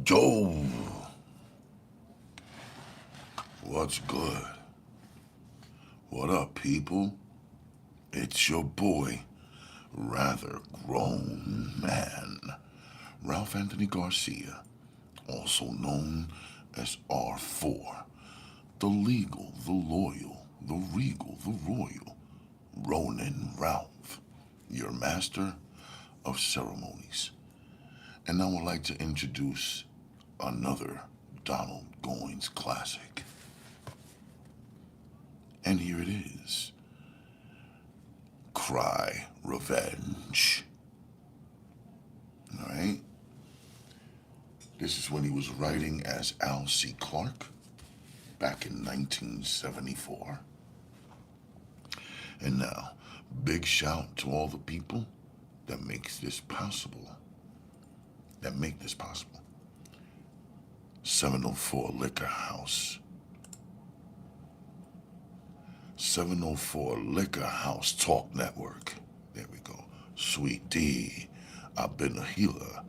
Yo, what's good? What up, people? It's your boy, rather grown man, Ralph Anthony Garcia, also known as R4, the legal, the loyal, the regal, the royal, Ronin Ralph, your master of ceremonies. And I would like to introduce another Donald Goines classic. And here it is. Cry Revenge. Alright? This is when he was writing as Al C. Clarke back in 1974. And now, big shout to all the people that makes this possible. That make this possible. 704 Liquor House. 704 Liquor House Talk Network. There we go. Sweet D. I've been a healer.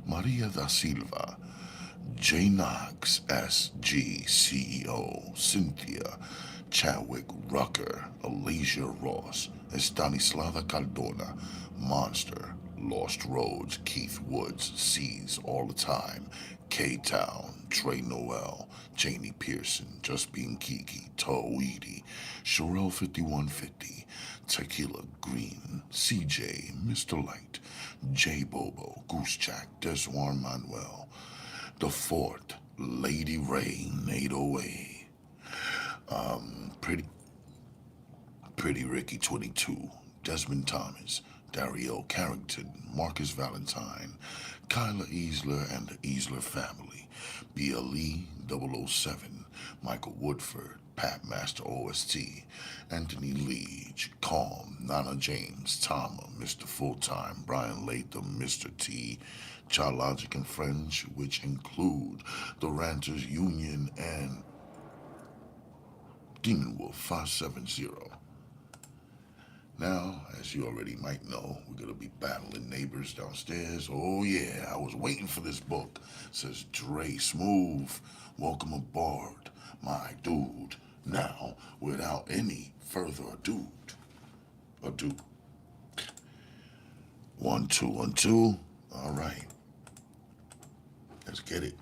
Maria da Silva. J. Knox, SG CEO. Cynthia. Chadwick Rucker. Alasia Ross. Estanislava Cardona. Monster. Lost Roads. Keith Woods. Seas All the Time. K-Town. Trey Noel. Janie Pearson. Just Being Kiki. Toweedy. Sherelle 5150. Tequila Green. CJ. Mr. Light. J Bobo. Goose Jack. Desjuan Manuel. The Fort. Lady Rain. 808. Pretty Ricky 22. Desmond Thomas. Dario Carrington, Marcus Valentine, Kyla Easler and the Easler family, BLE 007, Michael Woodford, Pat Master OST, Anthony Leach, Calm, Nana James, Tama, Mr. Fulltime, Brian Latham, Mr. T, Child Logic and Friends, which include the Ranters Union and Demon Wolf 570. Now, as you already might know, we're going to be battling neighbors downstairs. Oh, yeah, I was waiting for this book. It says, Dre Smooth, welcome aboard, my dude. Now, without any further ado. 1, 2, 1, 2. All right. Let's get it.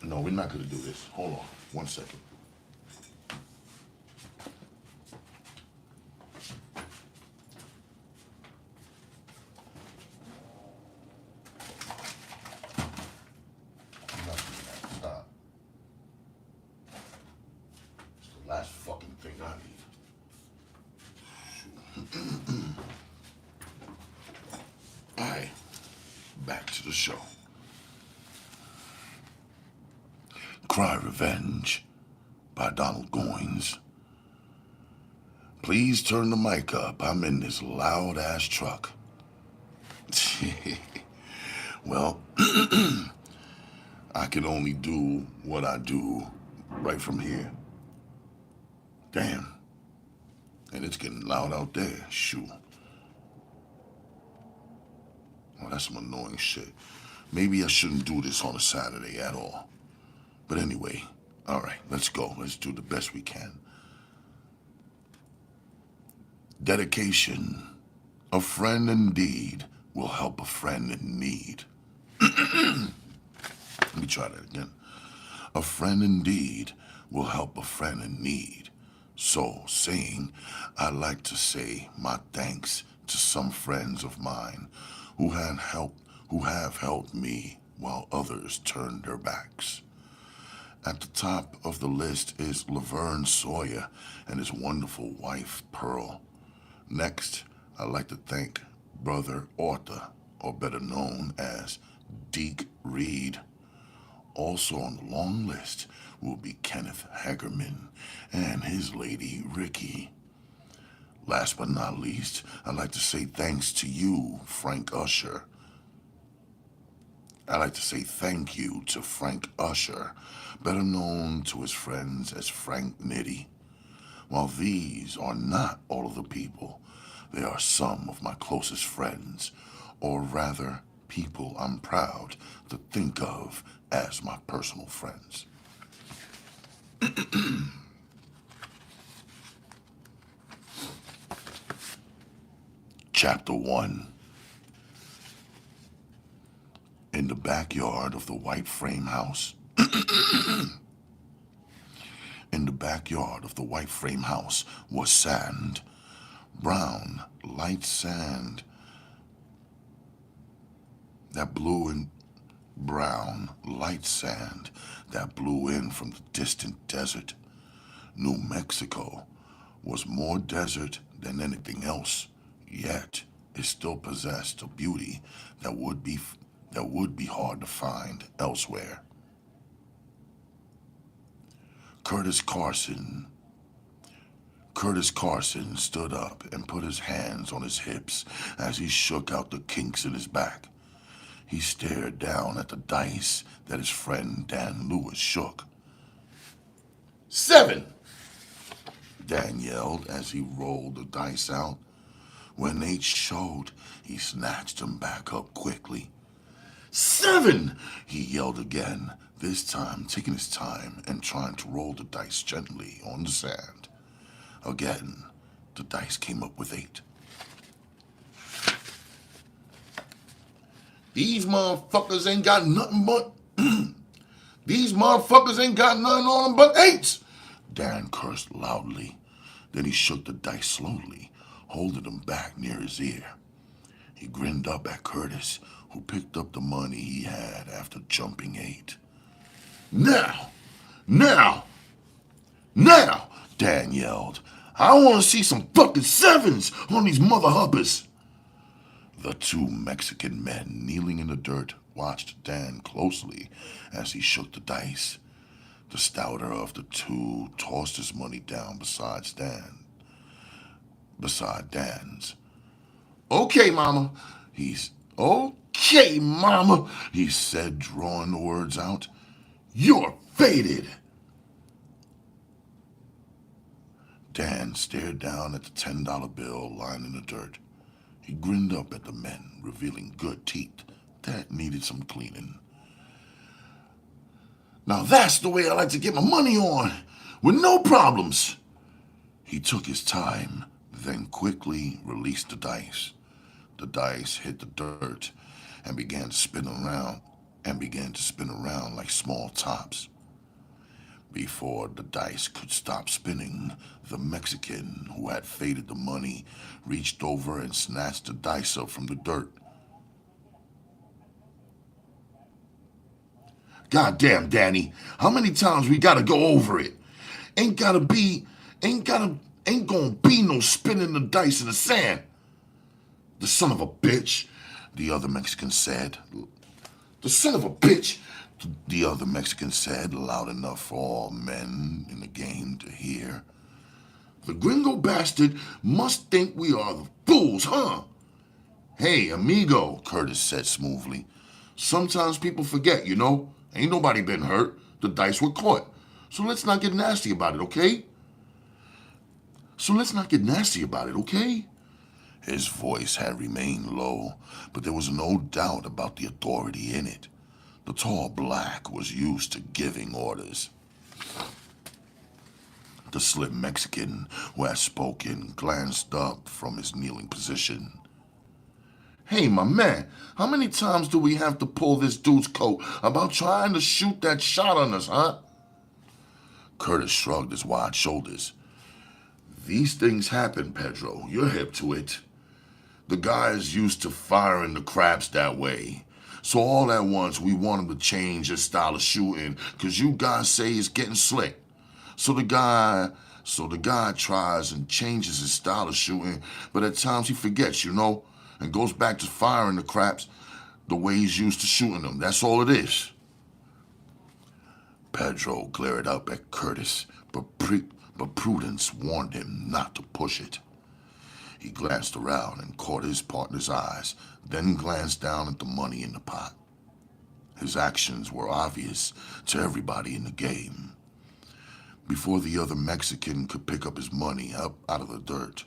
No, we're not going to do this. Hold on. 1 second. I'm not doing that. Stop. It's the last fucking thing I need. All right. Back to the show. Cry Revenge by Donald Goines. Please turn the mic up. I'm in this loud ass truck. Well, I can only do what I do right from here. Damn. And it's getting loud out there. Shoot. Oh, that's some annoying shit. Maybe I shouldn't do this on a Saturday at all. But anyway, all right, let's go. Let's do the best we can. Dedication. A friend indeed will help a friend in need. Let me try that again. A friend indeed will help a friend in need. So, saying, I'd like to say my thanks to some friends of mine who have helped me while others turned their backs. At the top of the list is Laverne Sawyer and his wonderful wife, Pearl. Next, I'd like to thank Brother Arthur, or better known as Deke Reed. Also on the long list will be Kenneth Hagerman and his lady, Ricky. Last but not least, I'd like to say thanks to you, Frank Usher. I'd like to say thank you to Frank Usher, better known to his friends as Frank Nitty. While these are not all of the people, they are some of my closest friends, or rather, people I'm proud to think of as my personal friends. Chapter 1. In the backyard of the white frame house, in the backyard of the white frame house was sand, brown, light sand that blew in, brown, light sand that blew in from the distant desert. New Mexico was more desert than anything else, yet it still possessed a beauty that would be hard to find elsewhere. Curtis Carson Curtis Carson stood up and put his hands on his hips as he shook out the kinks in his back. He stared down at the dice that his friend Dan Lewis shook. 7! Dan yelled as he rolled the dice out. When they showed, he snatched them back up quickly. 7! He yelled again, this time taking his time and trying to roll the dice gently on the sand. Again, the dice came up with 8. These motherfuckers ain't got nothing but... These motherfuckers ain't got nothing on them but 8s! Dan cursed loudly. Then he shook the dice slowly, holding them back near his ear. He grinned up at Curtis, who picked up the money he had after jumping 8. Now! Dan yelled. I want to see some fucking 7s on these mother hubbers. The 2 Mexican men kneeling in the dirt watched Dan closely as he shook the dice. The stouter of the 2 tossed his money down beside Dan's. Okay, Mama, he said, drawing the words out. You're faded. Dan stared down at the $10 bill lying in the dirt. He grinned up at the men, revealing good teeth that needed some cleaning. Now that's the way I like to get my money on, with no problems. He took his time, then quickly released the dice. The dice hit the dirt and began to spin around like small tops. Before the dice could stop spinning, the Mexican who had faded the money reached over and snatched the dice up from the dirt. Goddamn, Danny, how many times we gotta go over it? Ain't gonna be no spinning the dice in the sand. The son of a bitch, the other Mexican said. The son of a bitch, the other Mexican said, loud enough for all men in the game to hear. The gringo bastard must think we are the fools, huh? Hey, amigo, Curtis said smoothly. Sometimes people forget, you know. Ain't nobody been hurt. The dice were caught. So let's not get nasty about it, okay? His voice had remained low, but there was no doubt about the authority in it. The tall black was used to giving orders. The slim Mexican who had spoken glanced up from his kneeling position. Hey, my man, how many times do we have to pull this dude's coat about trying to shoot that shot on us, huh? Curtis shrugged his wide shoulders. These things happen, Pedro. You're hip to it. The guy's used to firing the craps that way. So all at once, we want him to change his style of shooting, because you guys say he's getting slick. So the guy tries and changes his style of shooting, but at times he forgets, you know, and goes back to firing the craps the way he's used to shooting them. That's all it is. Pedro glared up at Curtis, but prudence warned him not to push it. He glanced around and caught his partner's eyes, then glanced down at the money in the pot. His actions were obvious to everybody in the game. Before the other Mexican could pick up his money up out of the dirt,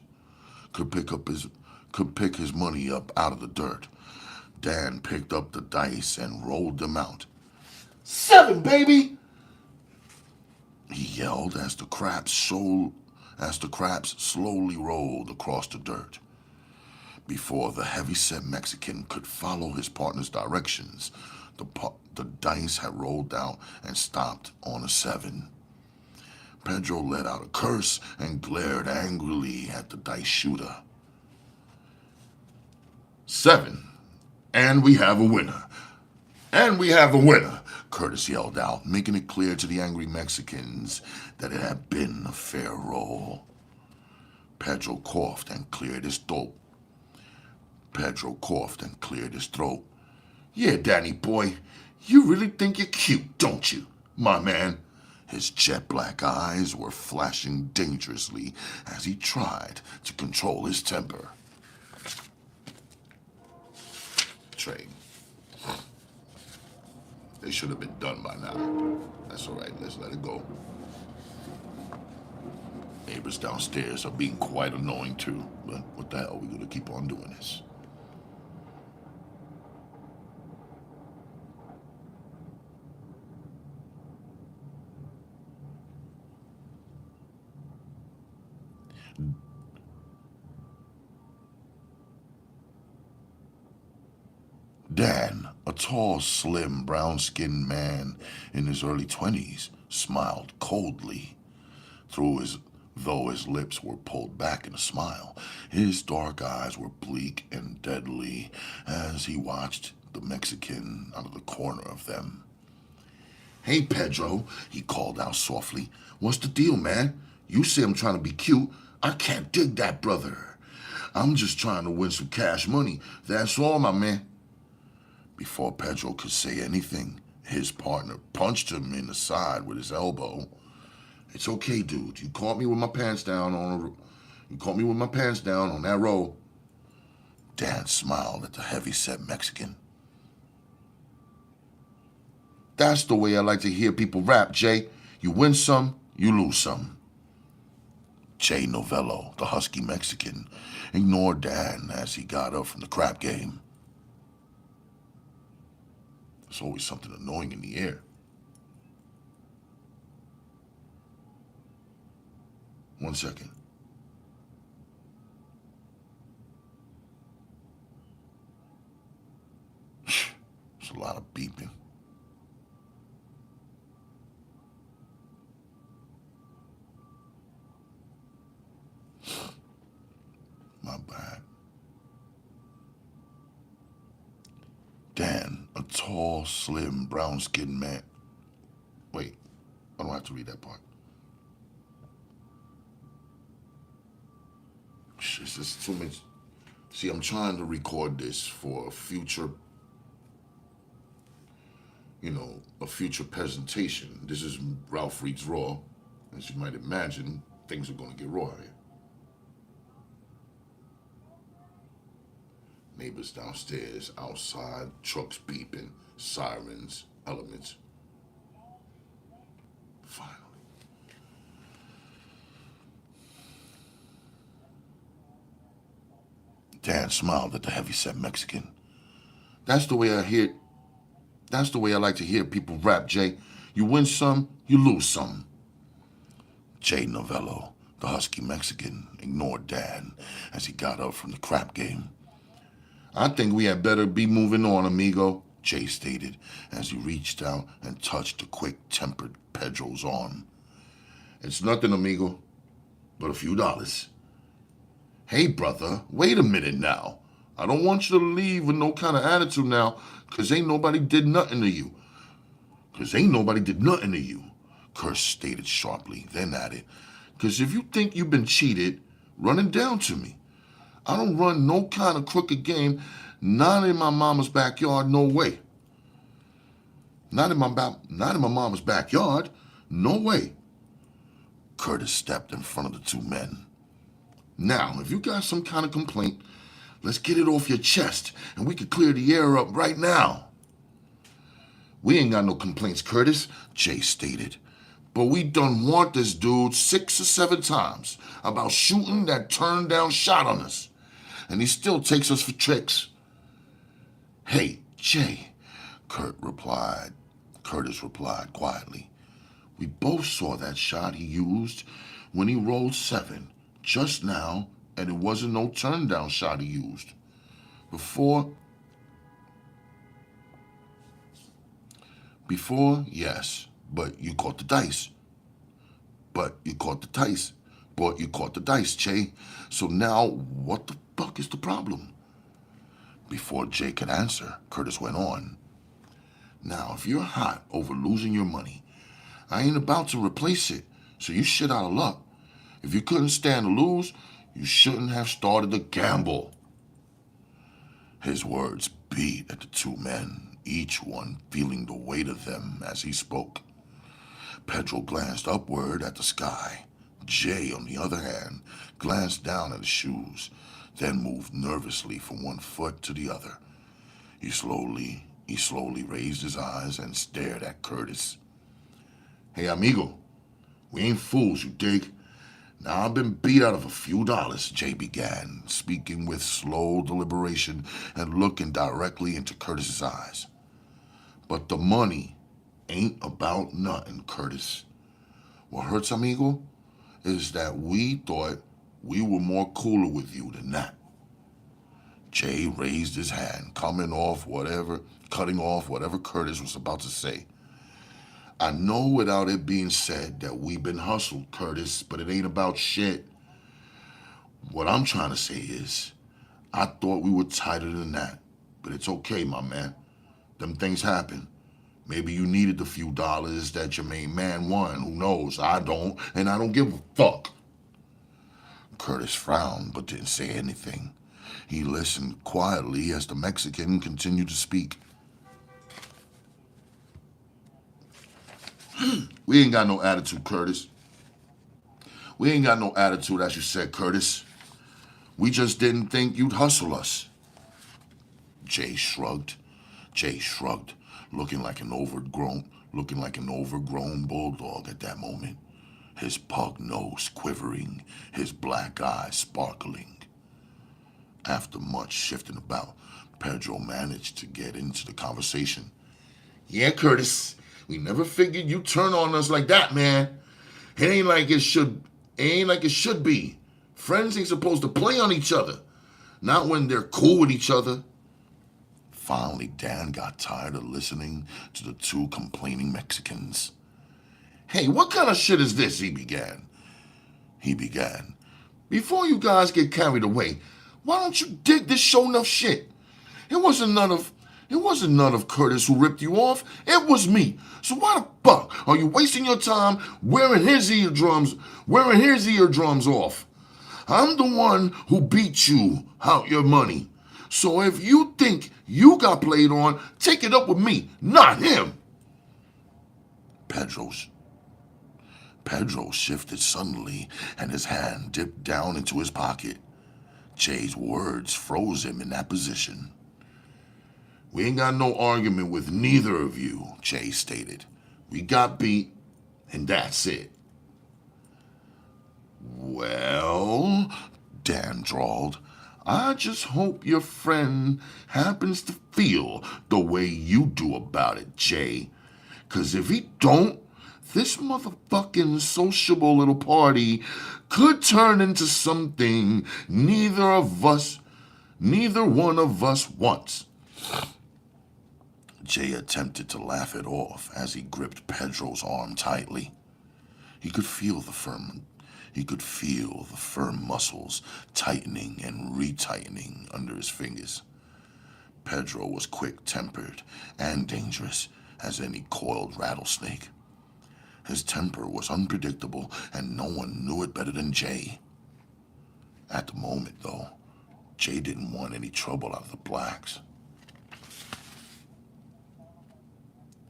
could pick his money up out of the dirt, Dan picked up the dice and rolled them out. 7, baby! He yelled as the craps slowly rolled across the dirt. Before the heavy-set Mexican could follow his partner's directions, the dice had rolled out and stopped on a 7. Pedro let out a curse and glared angrily at the dice shooter. 7. And we have a winner. And we have a winner, Curtis yelled out, making it clear to the angry Mexicans that it had been a fair roll. Pedro coughed and cleared his throat. Yeah, Danny boy, you really think you're cute, don't you, my man? His jet black eyes were flashing dangerously as he tried to control his temper. Trey. They should have been done by now. That's all right, let's let it go. Neighbors downstairs are being quite annoying too, but what the hell, we're gonna keep on doing this. Dan, a tall, slim, brown-skinned man in his early 20s, smiled coldly. Though his lips were pulled back in a smile, his dark eyes were bleak and deadly as he watched the Mexican out of the corner of them. Hey, Pedro, he called out softly. What's the deal, man? You say I'm trying to be cute. I can't dig that, brother. I'm just trying to win some cash money. That's all, my man. Before Pedro could say anything, his partner punched him in the side with his elbow. It's okay, dude. You caught me with my pants down on that roll. Dan smiled at the heavy-set Mexican. That's the way I like to hear people rap, Jay. You win some, you lose some. Jay Novello, the husky Mexican, ignored Dan as he got up from the crap game. There's always something annoying in the air. 1 second. There's a lot of beeping. My bad. Dan, a tall, slim, brown-skinned man. Wait, I don't have to read that part. It's just too much. See, I'm trying to record this for a future, a future presentation. This is Ralph Reads Raw. As you might imagine, things are going to get raw here. Neighbors downstairs, outside, trucks beeping, sirens, elements. Finally. Dan smiled at the heavy-set Mexican. That's the way I like to hear people rap, Jay. You win some, you lose some. Jay Novello, the husky Mexican, ignored Dan as he got up from the crap game. I think we had better be moving on, amigo, Jay stated as he reached out and touched the quick-tempered Pedro's arm. It's nothing, amigo, but a few dollars. Hey, brother, wait a minute now. I don't want you to leave with no kind of attitude now, 'cause ain't nobody did nothing to you. Curse stated sharply, then added, 'cause if you think you've been cheated, run it down to me. I don't run no kind of crooked game, not in my mama's backyard, no way. Not in my mama's backyard, no way. Curtis stepped in front of the two men. Now, if you got some kind of complaint, let's get it off your chest, and we can clear the air up right now. We ain't got no complaints, Curtis, Jay stated. But we done warned this dude 6 or 7 times about shooting that turned down shot on us. And he still takes us for tricks. Hey, Jay, Curtis replied quietly. We both saw that shot he used when he rolled 7 just now, and it wasn't no turn down shot he used. Before, yes, but you caught the dice. But you caught the dice, Jay. So now, what the fuck is the problem? Before Jay could answer, Curtis went on. Now, if you're hot over losing your money, I ain't about to replace it, so you shit out of luck. If you couldn't stand to lose, you shouldn't have started the gamble. His words beat at the 2 men, each one feeling the weight of them as he spoke. Pedro glanced upward at the sky. Jay, on the other hand, glanced down at his shoes, then moved nervously from one foot to the other. He slowly raised his eyes and stared at Curtis. Hey, amigo, we ain't fools, you dig? Now, I've been beat out of a few dollars, Jay began, speaking with slow deliberation and looking directly into Curtis's eyes. But the money ain't about nothing, Curtis. What hurts, amigo, is that we thought we were more cooler with you than that. Jay raised his hand, cutting off whatever Curtis was about to say. I know without it being said that we've been hustled, Curtis, but it ain't about shit. What I'm trying to say is, I thought we were tighter than that, but it's okay, my man. Them things happen. Maybe you needed the few dollars that your main man won. Who knows? I don't, and I don't give a fuck. Curtis frowned but didn't say anything. He listened quietly as the Mexican continued to speak. We ain't got no attitude, Curtis. We ain't got no attitude, as you said, Curtis. We just didn't think you'd hustle us. Jay shrugged, looking like an overgrown bulldog at that moment. His pug nose quivering, his black eyes sparkling. After much shifting about, Pedro managed to get into the conversation. Yeah, Curtis, we never figured you'd turn on us like that, man. It ain't like it should be. Friends ain't supposed to play on each other. Not when they're cool with each other. Finally, Dan got tired of listening to the 2 complaining Mexicans. Hey, what kind of shit is this? He began. Before you guys get carried away, why don't you dig this show enough shit? It wasn't none of Curtis who ripped you off. It was me. So why the fuck are you wasting your time wearing his eardrums off? I'm the one who beat you out your money. So if you think you got played on, take it up with me, not him. Pedro shifted suddenly, and his hand dipped down into his pocket. Jay's words froze him in that position. We ain't got no argument with neither of you, Jay stated. We got beat, and that's it. Well, Dan drawled, I just hope your friend happens to feel the way you do about it, Jay. 'Cause if he don't, this motherfucking sociable little party could turn into something neither one of us wants. Jay attempted to laugh it off as he gripped Pedro's arm tightly. He could feel the firm muscles tightening and retightening under his fingers. Pedro was quick-tempered and dangerous as any coiled rattlesnake. His temper was unpredictable, and no one knew it better than Jay. At the moment, though, Jay didn't want any trouble out of the blacks.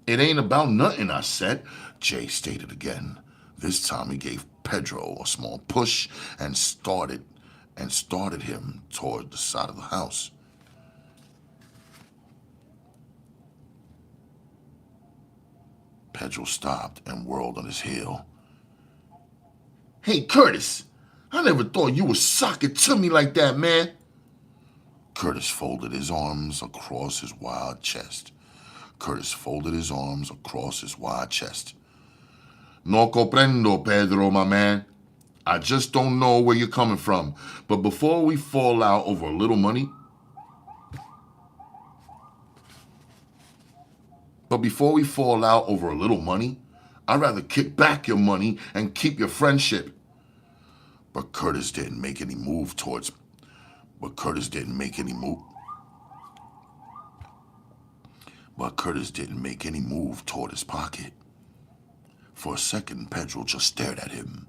It ain't about nothing, I said, Jay stated again. This time he gave Pedro a small push and started him toward the side of the house. Pedro stopped and whirled on his heel. Hey, Curtis, I never thought you would sock it to me like that, man. Curtis folded his arms across his wide chest. No comprendo, Pedro, my man. I just don't know where you're coming from. But before we fall out over a little money, I'd rather kick back your money and keep your friendship. But Curtis didn't make any move towards his pocket. For a second, Pedro just stared at him.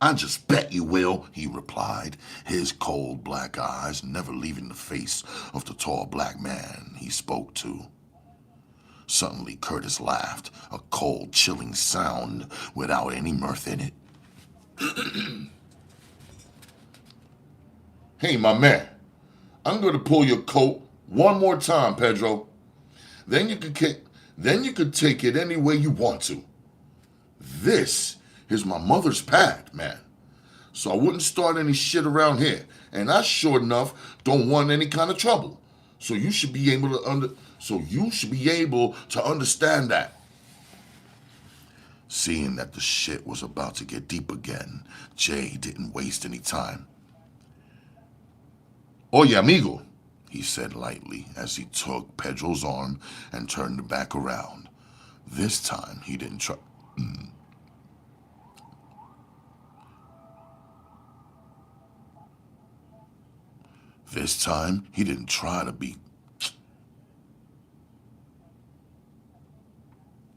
I just bet you will, he replied, his cold black eyes never leaving the face of the tall black man he spoke to. Suddenly, Curtis laughed, a cold, chilling sound without any mirth in it. Hey, my man, I'm going to pull your coat one more time, Pedro. Then you could take it any way you want to. This is my mother's pad, man. So I wouldn't start any shit around here. And I sure enough don't want any kind of trouble. So you should be able to understand that. Seeing that the shit was about to get deep again, Jay didn't waste any time. Oye, amigo, he said lightly as he took Pedro's arm and turned him back around. This time he didn't try. This time he didn't try to be.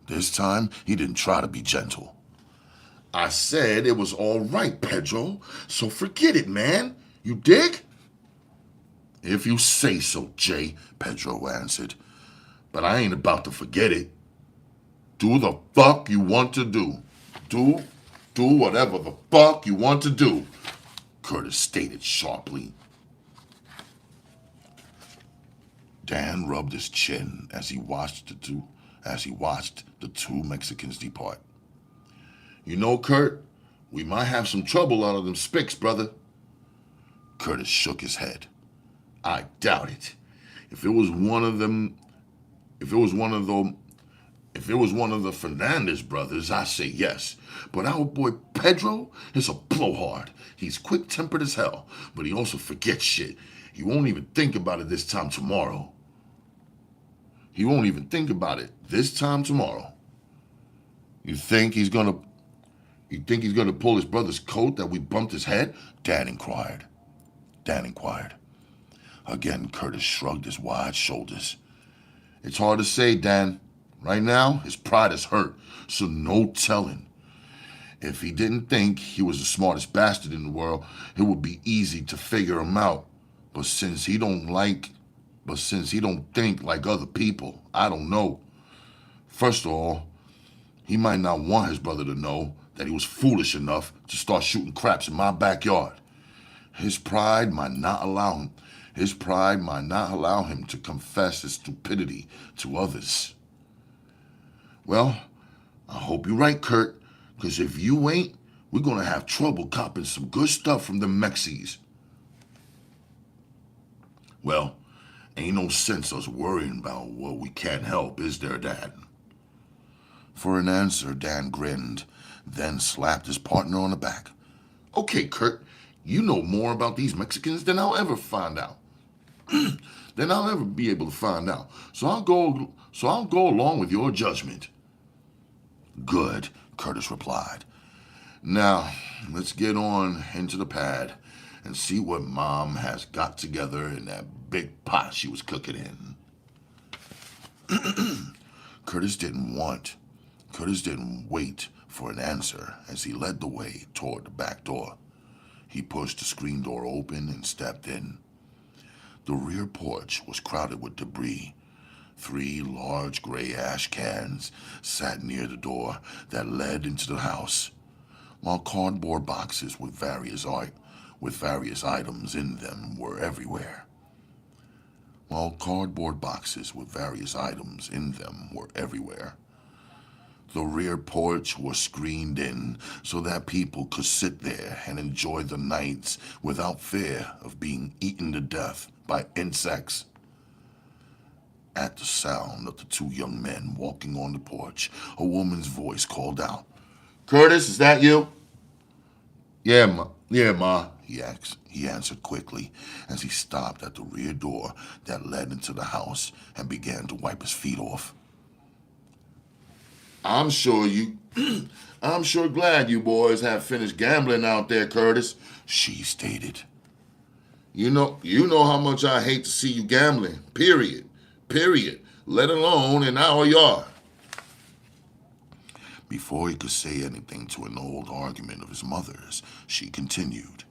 This time he didn't try to be gentle. I said it was all right, Pedro, so forget it, man. You dig? If you say so, Jay, Pedro answered. But I ain't about to forget it. Do the fuck you want to do. Do whatever the fuck you want to do, Curtis stated sharply. Dan rubbed his chin as he watched the two Mexicans depart. You know, Kurt, we might have some trouble out of them spics, brother. Curtis shook his head. I doubt it. If it was one of the Fernandez brothers, I say yes. But our boy Pedro is a blowhard. He's quick-tempered as hell, but he also forgets shit. He won't even think about it this time tomorrow. You think he's gonna pull his brother's coat that we bumped his head? Dan inquired. Again, Curtis shrugged his wide shoulders. It's hard to say, Dan. Right now, his pride is hurt, so no telling. If he didn't think he was the smartest bastard in the world, it would be easy to figure him out. But since he don't think like other people, I don't know. First of all, he might not want his brother to know that he was foolish enough to start shooting craps in my backyard. His pride might not allow him to confess his stupidity to others. Well, I hope you're right, Kurt, because if you ain't, we're going to have trouble copping some good stuff from the Mexies. Well, ain't no sense us worrying about what we can't help, is there, Dan? For an answer, Dan grinned, then slapped his partner on the back. Okay, Kurt, you know more about these Mexicans than I'll ever find out. Than I'll ever be able to find out. So I'll go along with your judgment. Good, Curtis replied. Now, let's get on into the pad and see what Mom has got together in that big pot she was cooking in. Curtis didn't wait for an answer as he led the way toward the back door. He pushed the screen door open and stepped in. The rear porch was crowded with debris. 3 large gray ash cans sat near the door that led into the house, while cardboard boxes with various items in them were everywhere. The rear porch was screened in so that people could sit there and enjoy the nights without fear of being eaten to death by insects. At the sound of the two young men walking on the porch, a woman's voice called out, "Curtis, is that you?" "Yeah, Ma. Yeah, Ma," he answered quickly as he stopped at the rear door that led into the house and began to wipe his feet off. "I'm sure you I'm sure glad you boys have finished gambling out there, Curtis," she stated. You know how much I hate to see you gambling. Period. Period. Let alone in our yard." Before he could say anything to an old argument of his mother's, she continued,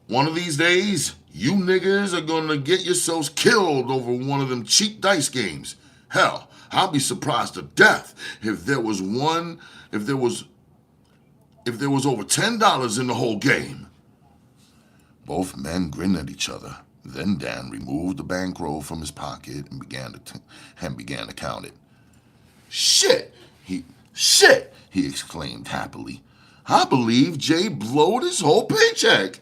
"One of these days, you niggers are gonna get yourselves killed over one of them cheap dice games. Hell, I'll be surprised to death if there was over $10 in the whole game." Both men grinned at each other. Then Dan removed the bankroll from his pocket and began to count it. Shit! He exclaimed happily. "I believe Jay blowed his whole paycheck."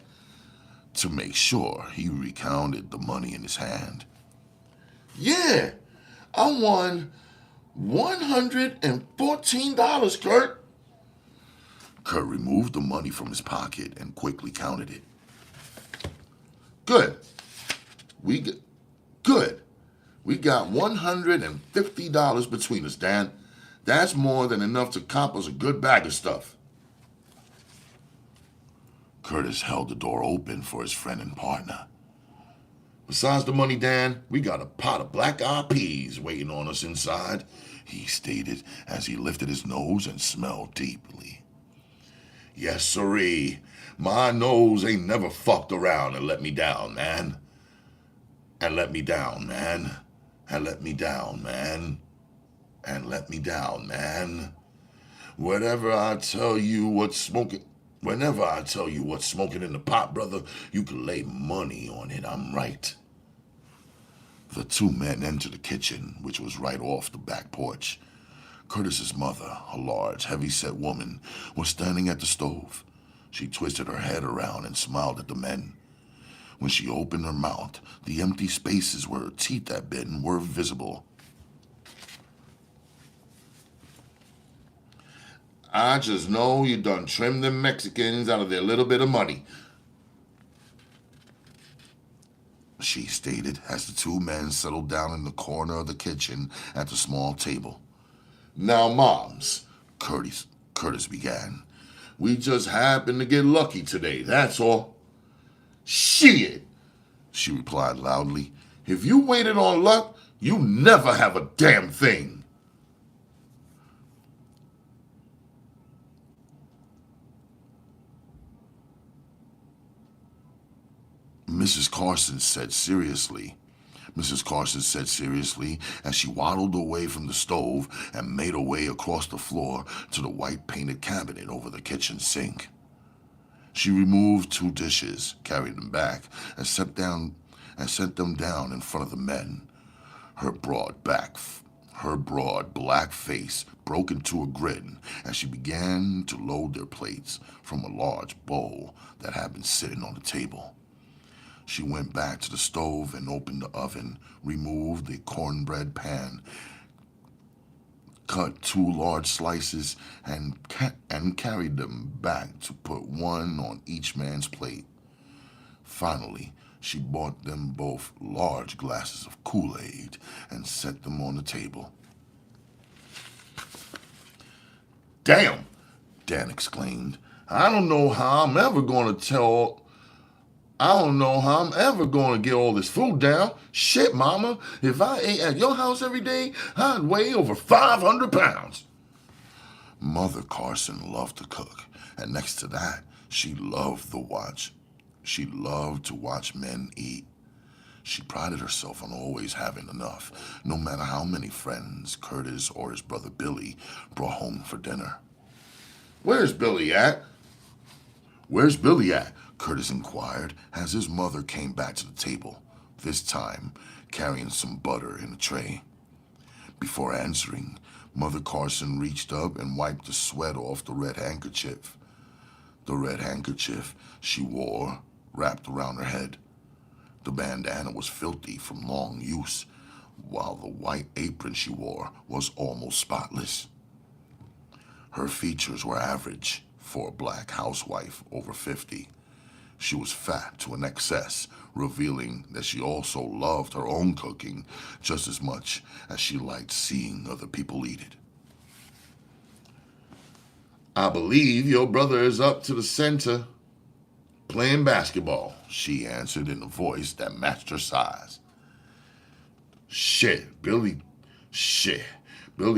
To make sure, he recounted the money in his hand. "Yeah, I won $114, Kurt." Kurt removed the money from his pocket and quickly counted it. Good. Good. We got $150 between us, Dan. That's more than enough to comp us a good bag of stuff." Curtis held the door open for his friend and partner. "Besides the money, Dan, we got a pot of black-eyed peas waiting on us inside," he stated as he lifted his nose and smelled deeply. "Yes, sirree. My nose ain't never fucked around and let me down, man. And let me down, man. And let me down, man. And let me down, man. Whenever I tell you what's smoking in the pot, brother, you can lay money on it. I'm right." The two men entered the kitchen, which was right off the back porch. Curtis's mother, a large, heavy-set woman, was standing at the stove. She twisted her head around and smiled at the men. When she opened her mouth, the empty spaces where her teeth had been were visible. "I just know you done trimmed them Mexicans out of their little bit of money," she stated as the two men settled down in the corner of the kitchen at the small table. "Now, Moms," Curtis began, "we just happened to get lucky today, that's all." "Shit," she replied loudly. "If you waited on luck, you never have a damn thing." Mrs. Carson said seriously. Mrs. Carson said seriously as she waddled away from the stove and made her way across the floor to the white painted cabinet over the kitchen sink. She removed 2 dishes, carried them back, and set them down in front of the men. Her broad black face broke into a grin as she began to load their plates from a large bowl that had been sitting on the table. She went back to the stove and opened the oven, removed the cornbread pan, cut 2 large slices, and carried them back to put one on each man's plate. Finally, she bought them both large glasses of Kool-Aid and set them on the table. "Damn!" Dan exclaimed. I don't know how I'm ever going to get all this food down. Shit, Mama, if I ate at your house every day, I'd weigh over 500 pounds. Mother Carson loved to cook, and next to that, she loved to watch men eat. She prided herself on always having enough, no matter how many friends Curtis or his brother Billy brought home for dinner. Where's Billy at? Curtis inquired as his mother came back to the table, this time carrying some butter in a tray. Before answering, Mother Carson reached up and wiped the sweat off the red handkerchief. The red handkerchief she wore wrapped around her head. The bandana was filthy from long use, while the white apron she wore was almost spotless. Her features were average for a black housewife over 50. She was fat to an excess, revealing that she also loved her own cooking just as much as she liked seeing other people eat it. "I believe your brother is up to the center playing basketball," she answered in a voice that matched her size. Shit, Billy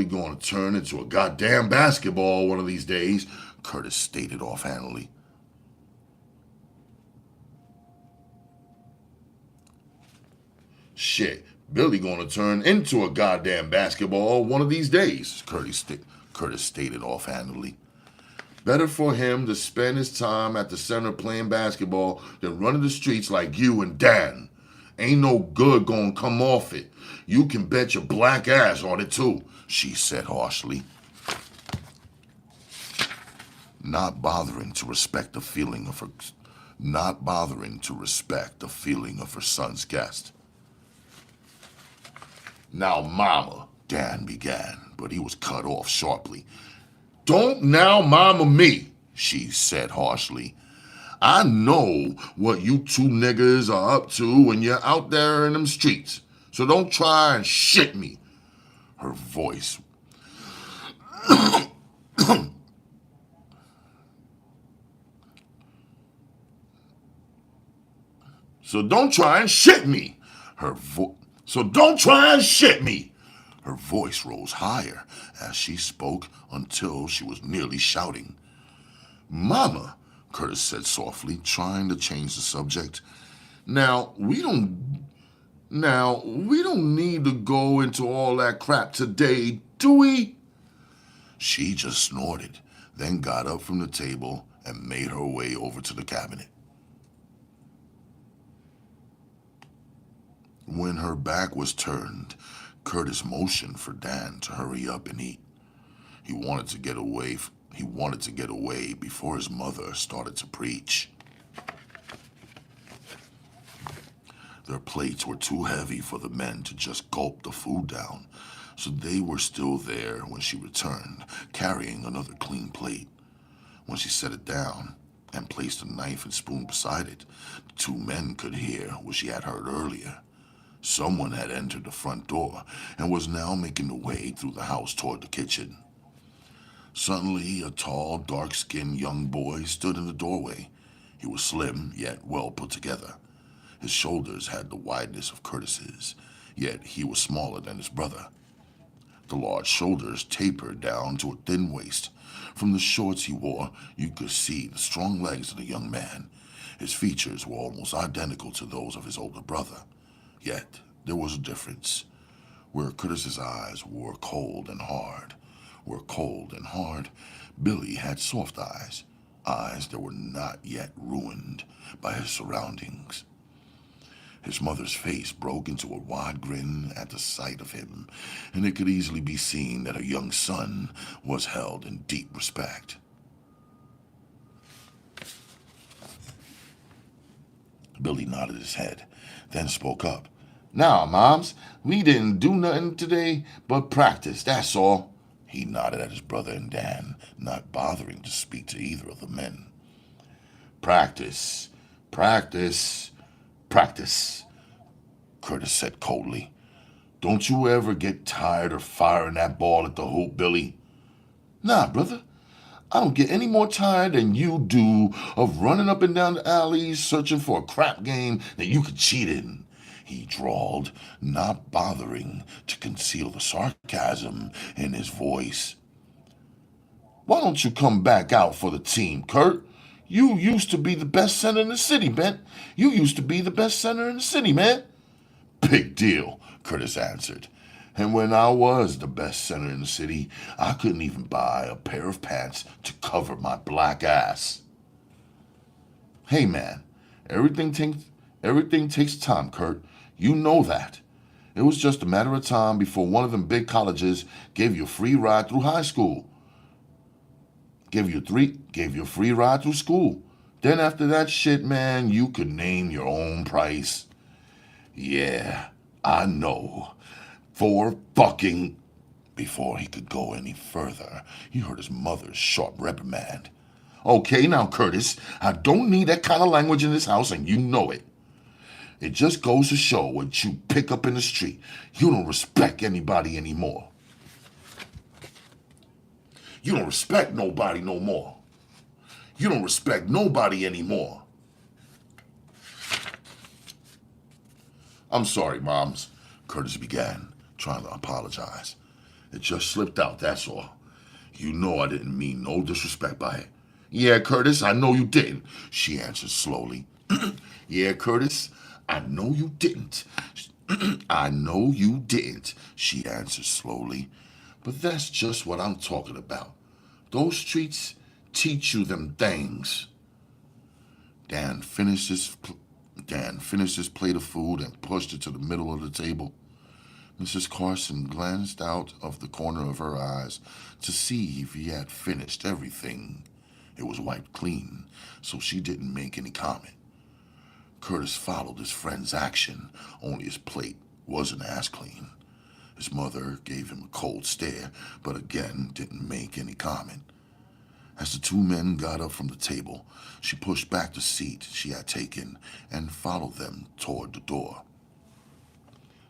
going to turn into a goddamn basketball one of these days," Curtis stated offhandedly. "Shit, Billy gonna turn into a goddamn basketball one of these days," Curtis stated offhandedly. "Better for him to spend his time at the center playing basketball than running the streets like you and Dan. Ain't no good gonna come off it. You can bet your black ass on it too," she said harshly, not bothering to respect the feeling of her son's guest. "Now, Mama," Dan began, but he was cut off sharply. "Don't now mama me," she said harshly. "I know what you two niggas are up to when you're out there in them streets, so don't try and shit me." Her voice So don't try and shit me. So don't try and shit me. Her voice rose higher as she spoke until she was nearly shouting. "Mama," Curtis said softly, trying to change the subject. Now, we don't need to go into all that crap today, do we?" She just snorted, then got up from the table and made her way over to the cabinet. When her back was turned, Curtis motioned for Dan to hurry up and eat. He wanted to get away before his mother started to preach. Their plates were too heavy for the men to just gulp the food down, so they were still there when she returned, carrying another clean plate. When she set it down and placed a knife and spoon beside it, the two men could hear what she had heard earlier. Someone had entered the front door and was now making the way through the house toward the kitchen. Suddenly, a tall, dark-skinned young boy stood in the doorway. He was slim, yet well put together. His shoulders had the wideness of Curtis's, yet he was smaller than his brother. The large shoulders tapered down to a thin waist. From the shorts he wore, you could see the strong legs of the young man. His features were almost identical to those of his older brother. Yet, there was a difference. Where Curtis's eyes were cold and hard, Billy had soft eyes that were not yet ruined by his surroundings. His mother's face broke into a wide grin at the sight of him, and it could easily be seen that her young son was held in deep respect. Billy nodded his head, then spoke up. "Now, Moms, we didn't do nothing today but practice, that's all." He nodded at his brother and Dan, not bothering to speak to either of the men. Practice, practice, Curtis said coldly. "Don't you ever get tired of firing that ball at the hoop, Billy?" "Nah, brother. I don't get any more tired than you do of running up and down the alleys searching for a crap game that you could cheat in," he drawled, not bothering to conceal the sarcasm in his voice. "Why don't you come back out for the team, Kurt? You used to be the best center in the city, man. You used to be the best center in the city, man." "Big deal," Curtis answered. "And when I was the best center in the city, I couldn't even buy a pair of pants to cover my black ass." "Hey, man, everything takes time, Kurt. You know that. It was just a matter of time before one of them big colleges gave you a free ride through high school. Gave you a free ride through school. Then after that shit, man, you could name your own price. Yeah, I know. For fucking... Before he could go any further, he heard his mother's sharp reprimand. Okay, now, Curtis, I don't need that kind of language in this house, and you know it. It just goes to show what you pick up in the street. You don't respect anybody anymore. You don't respect nobody no more. You don't respect nobody anymore. I'm sorry, Moms, Curtis began, trying to apologize. It just slipped out, that's all. You know I didn't mean no disrespect by it. Yeah, Curtis, I know you didn't, she answered slowly. Yeah, Curtis, I know you didn't. I know you didn't, she answered slowly. But that's just what I'm talking about. Those streets teach you them things. Dan finished his plate of food and pushed it to the middle of the table. Mrs. Carson glanced out of the corner of her eyes to see if he had finished everything. It was wiped clean, so she didn't make any comment. Curtis followed his friend's action, only his plate wasn't as clean. His mother gave him a cold stare, but again didn't make any comment. As the two men got up from the table, she pushed back the seat she had taken and followed them toward the door.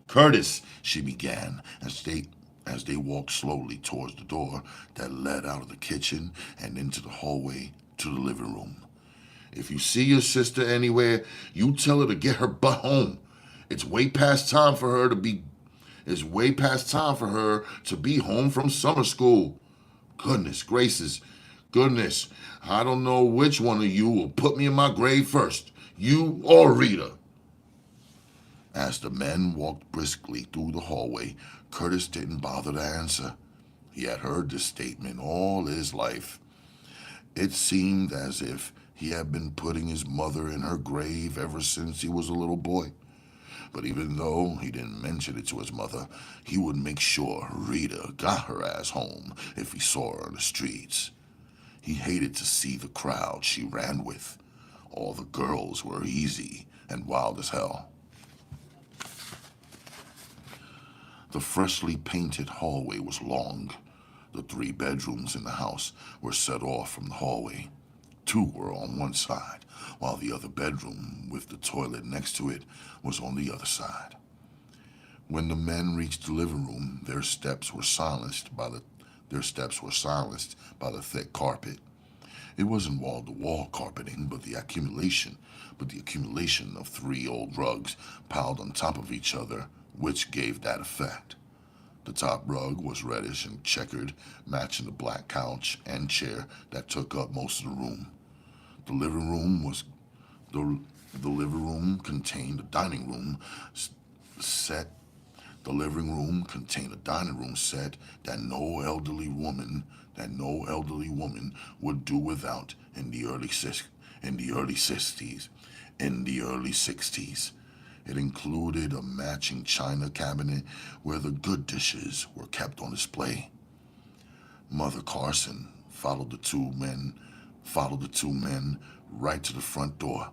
Curtis, she began, as they walked slowly towards the door that led out of the kitchen and into the hallway to the living room. If you see your sister anywhere, you tell her to get her butt home. It's way past time for her to be home from summer school. Goodness gracious. Goodness, I don't know which one of you will put me in my grave first, you or Rita. As the men walked briskly through the hallway, Curtis didn't bother to answer. He had heard this statement all his life. It seemed as if he had been putting his mother in her grave ever since he was a little boy. But even though he didn't mention it to his mother, he would make sure Rita got her ass home if he saw her on the streets. He hated to see the crowd she ran with. All the girls were easy and wild as hell. The freshly painted hallway was long. The 3 bedrooms in the house were set off from the hallway. 2 were on one side, while the other bedroom, with the toilet next to it, was on the other side. When the men reached the living room, their steps were silenced by the thick carpet. It wasn't wall-to-wall carpeting, but the accumulation of 3 old rugs piled on top of each other, which gave that effect. The top rug was reddish and checkered, matching the black couch and chair that took up most of the room. The living room contained a dining room set. The living room contained a dining room set that no elderly woman would do without in the early 60s. It included a matching china cabinet where the good dishes were kept on display. Mother Carson followed the two men right to the front door.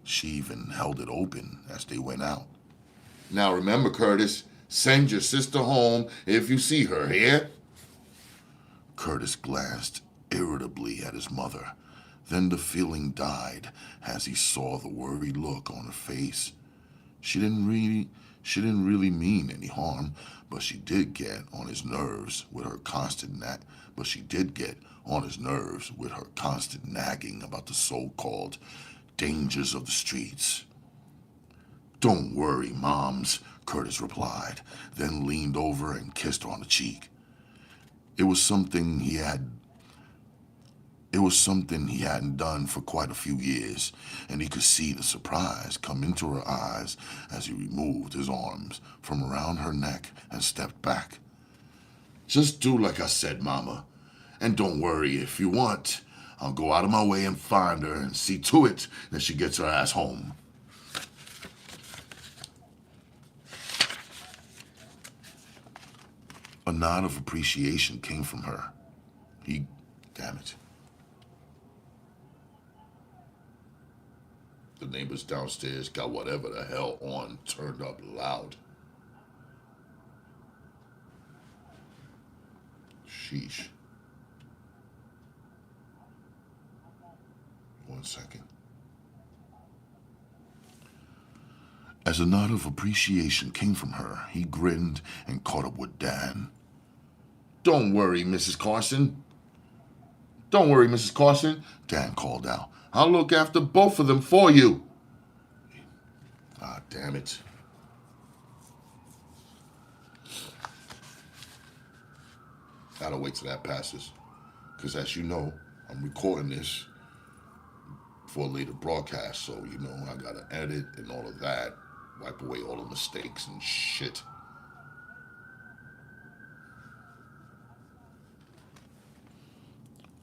She even held it open as they went out. Now remember, Curtis, send your sister home if you see her, hear? Curtis glanced irritably at his mother. Then the feeling died as he saw the worried look on her face. She didn't really mean any harm, but she did get on his nerves with her constant nagging about the so-called dangers of the streets. Don't worry, Moms, Curtis replied, then leaned over and kissed her on the cheek. It was something he hadn't done for quite a few years, and he could see the surprise come into her eyes as he removed his arms from around her neck and stepped back. Just do like I said, Mama, and don't worry if you want. I'll go out of my way and find her and see to it that she gets her ass home. A nod of appreciation came from her. He, damn it. The neighbors downstairs got whatever the hell on, turned up loud. Sheesh. 1 second. As a nod of appreciation came from her, he grinned and caught up with Dan. Don't worry, Mrs. Carson. Don't worry, Mrs. Carson, Dan called out. I'll look after both of them for you. Ah, damn it. Gotta wait till that passes. Because as you know, I'm recording this for a later broadcast. So, you know, I gotta edit and all of that. Wipe away all the mistakes and shit.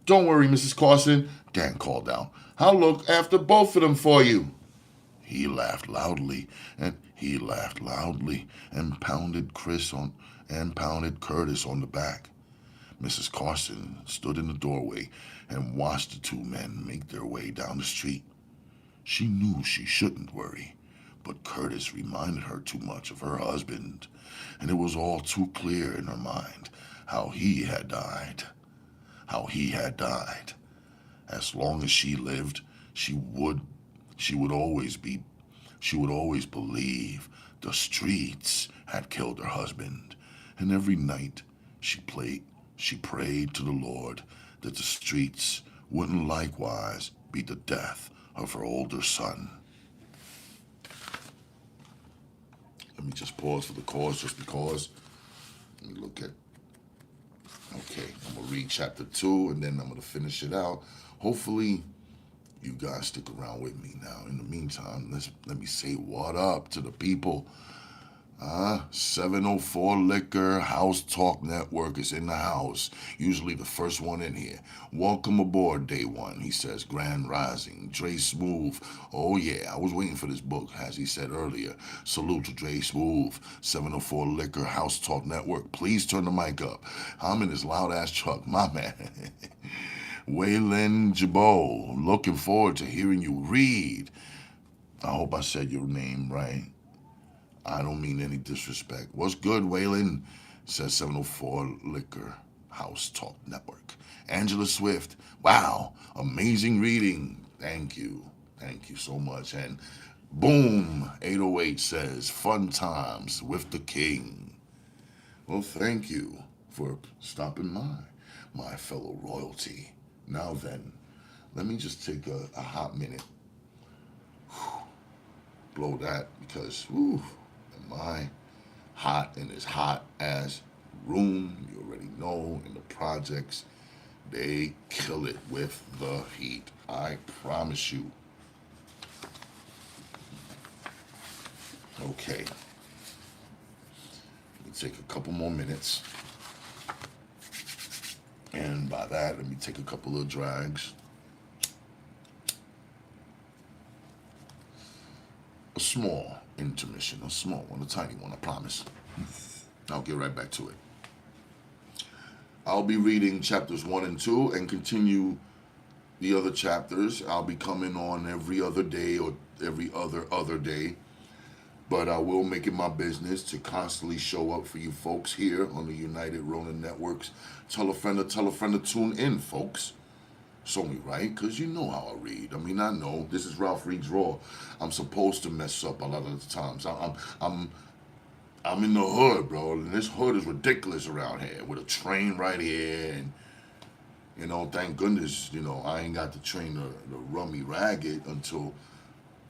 Don't worry, Mrs. Carson, Dan called out. I'll look after both of them for you. He laughed loudly and pounded Curtis on the back. Mrs. Carson stood in the doorway and watched the two men make their way down the street. She knew she shouldn't worry, but Curtis reminded her too much of her husband, and it was all too clear in her mind how he had died. As long as she lived, she would always believe the streets had killed her husband, and every night she prayed to the Lord that the streets wouldn't likewise be the death of her older son. Let me just pause for the cause, just because. Let me look at. Okay, I'm gonna read chapter 2, and then I'm gonna finish it out. Hopefully, you guys stick around with me now. In the meantime, let me say what up to the people. 704 Liquor House Talk Network is in the house. Usually the first one in here. Welcome aboard, day one. He says, Grand Rising. Dre Smooth. Oh yeah, I was waiting for this book, as he said earlier. Salute to Dre Smooth. 704 Liquor House Talk Network. Please turn the mic up. I'm in this loud ass truck, my man. Waylon Jabot. Looking forward to hearing you read. I hope I said your name right. I don't mean any disrespect. What's good, Waylon? Says 704 Liquor House Talk Network. Angela Swift. Wow, amazing reading. Thank you. Thank you so much. And Boom 808 says, fun times with the king. Well, thank you for stopping by, my fellow royalty. Now then, let me just take a hot minute. Blow that, because, my hot in as hot as room, you already know, in the projects, they kill it with the heat. I promise you. Okay. Let me take a couple more minutes. And by that, let me take a couple of drags. A small intermission, a small one, a tiny one, I promise. I'll get right back to it. I'll be reading chapters 1 and 2 and continue the other chapters. I'll be coming on every other day or every other day. But I will make it my business to constantly show up for you folks here on the United Ronin Networks. Tell a friend to tune in, folks. It's only right, because you know how I read. I mean, I know. This is Ralph Reads Raw. I'm supposed to mess up a lot of the times. I'm in the hood, bro. And this hood is ridiculous around here, with a train right here. And, you know, thank goodness, you know, I ain't got the train to run me ragged until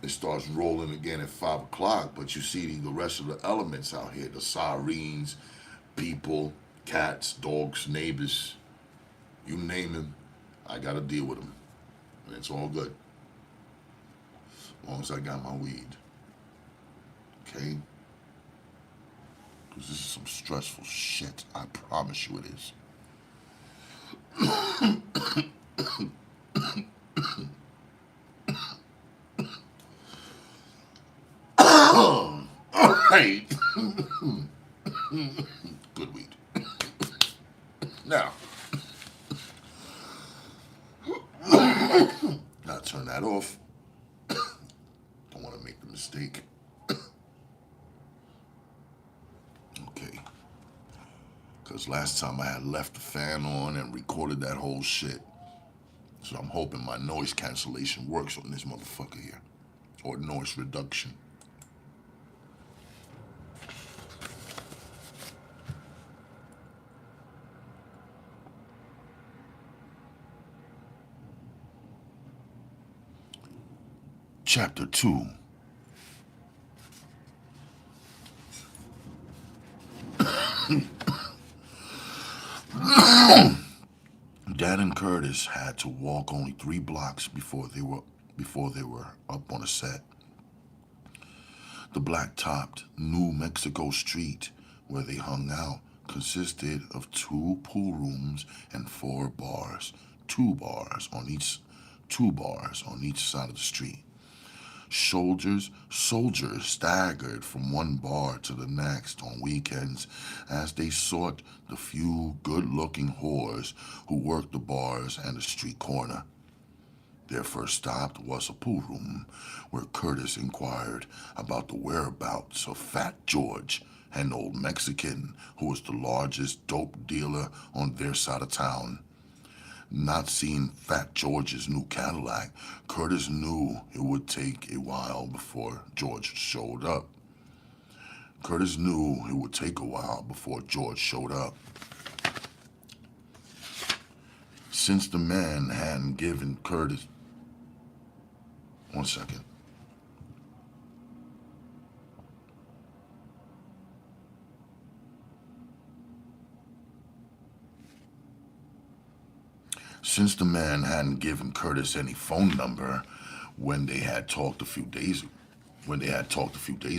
it starts rolling again at 5 o'clock. But you see the rest of the elements out here, the sirens, people, cats, dogs, neighbors, you name them. I got to deal with them. And it's all good. As long as I got my weed. Okay? Because this is some stressful shit. I promise you it is. All right. Good weed. hat off. Don't want to make the mistake. Okay. Because last time I had left the fan on and recorded that whole shit. So I'm hoping my noise cancellation works on this motherfucker here. Or noise reduction. Chapter 2. Dad and Curtis had to walk only 3 blocks before they were up on a set. The black-topped New Mexico street where they hung out consisted of 2 pool rooms and 4 bars, 2 bars on each side of the street. Soldiers staggered from one bar to the next on weekends as they sought the few good-looking whores who worked the bars and the street corner. Their first stop was a pool room where Curtis inquired about the whereabouts of Fat George, an old Mexican who was the largest dope dealer on their side of town. Not seeing Fat George's new Cadillac, Curtis knew it would take a while before George showed up. Since the man hadn't given Curtis... One second. Since the man hadn't given Curtis any phone number when they had talked a few days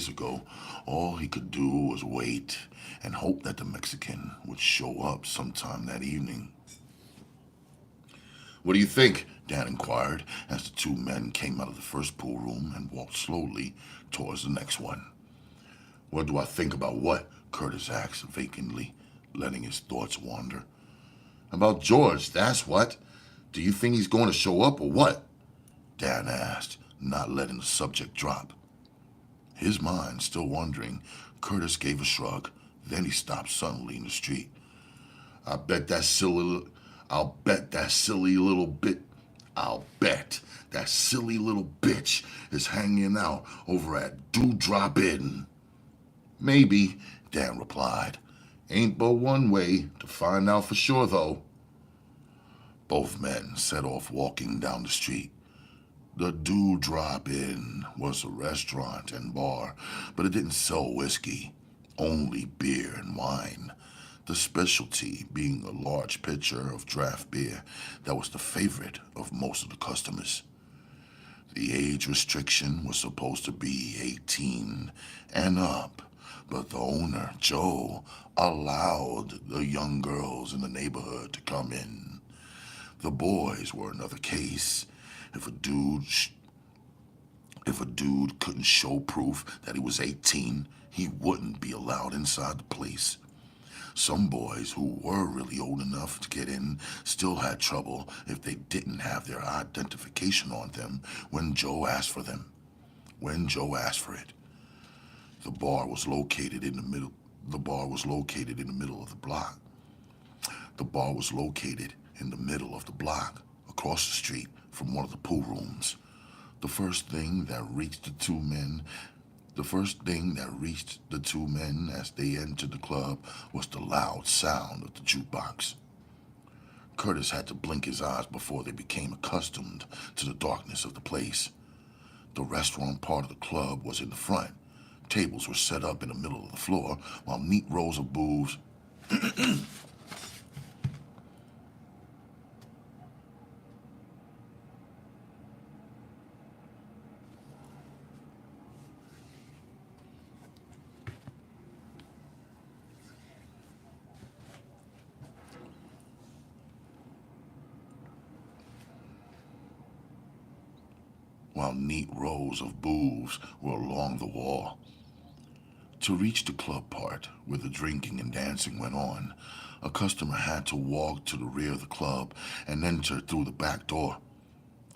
ago, all he could do was wait and hope that the Mexican would show up sometime that evening. "What do you think?" Dan inquired as the 2 men came out of the first pool room and walked slowly towards the next one. "What do I think about what?" Curtis asked vacantly, letting his thoughts wander. "About George, that's what. Do you think he's going to show up or what?" Dan asked, not letting the subject drop. His mind still wandering, Curtis gave a shrug, then he stopped suddenly in the street. I'll bet that silly little bitch is hanging out over at Dewdrop Inn." "Maybe," Dan replied. "Ain't but one way to find out for sure, though." Both men set off walking down the street. The Dewdrop Inn was a restaurant and bar, but it didn't sell whiskey, only beer and wine. The specialty being a large pitcher of draft beer that was the favorite of most of the customers. The age restriction was supposed to be 18 and up, but the owner, Joe, allowed the young girls in the neighborhood to come in. The boys were another case. If a dude couldn't show proof that he was 18, he wouldn't be allowed inside the place. Some boys who were really old enough to get in still had trouble if they didn't have their identification on them when Joe asked for it. The bar was located in the middle of the block. Across the street from one of the pool rooms. The first thing that reached the two men as they entered the club was the loud sound of the jukebox. Curtis had to blink his eyes before they became accustomed to the darkness of the place. The restaurant part of the club was in the front. Tables were set up in the middle of the floor, while neat rows of booths were along the wall. To reach the club part, where the drinking and dancing went on, a customer had to walk to the rear of the club and enter through the back door.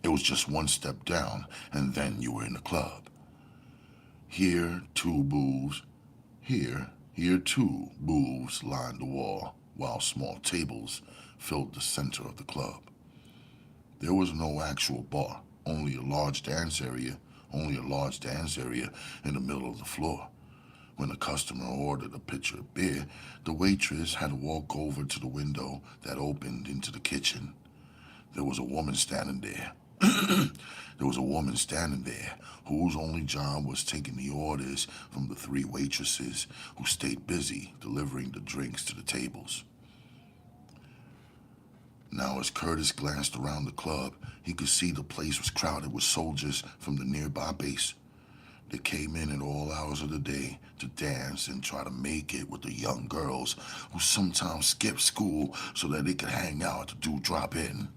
It was just one step down, and then you were in the club. Here, two booths. Here two booths lined the wall, while small tables filled the center of the club. There was no actual bar, only a large dance area in the middle of the floor. When a customer ordered a pitcher of beer, the waitress had to walk over to the window that opened into the kitchen. There was a woman standing there. There was a woman standing there whose only job was taking the orders from the three waitresses who stayed busy delivering the drinks to the tables. Now, as Curtis glanced around the club, he could see the place was crowded with soldiers from the nearby base. They came in at all hours of the day to dance and try to make it with the young girls who sometimes skipped school so that they could hang out at the Dewdrop Inn.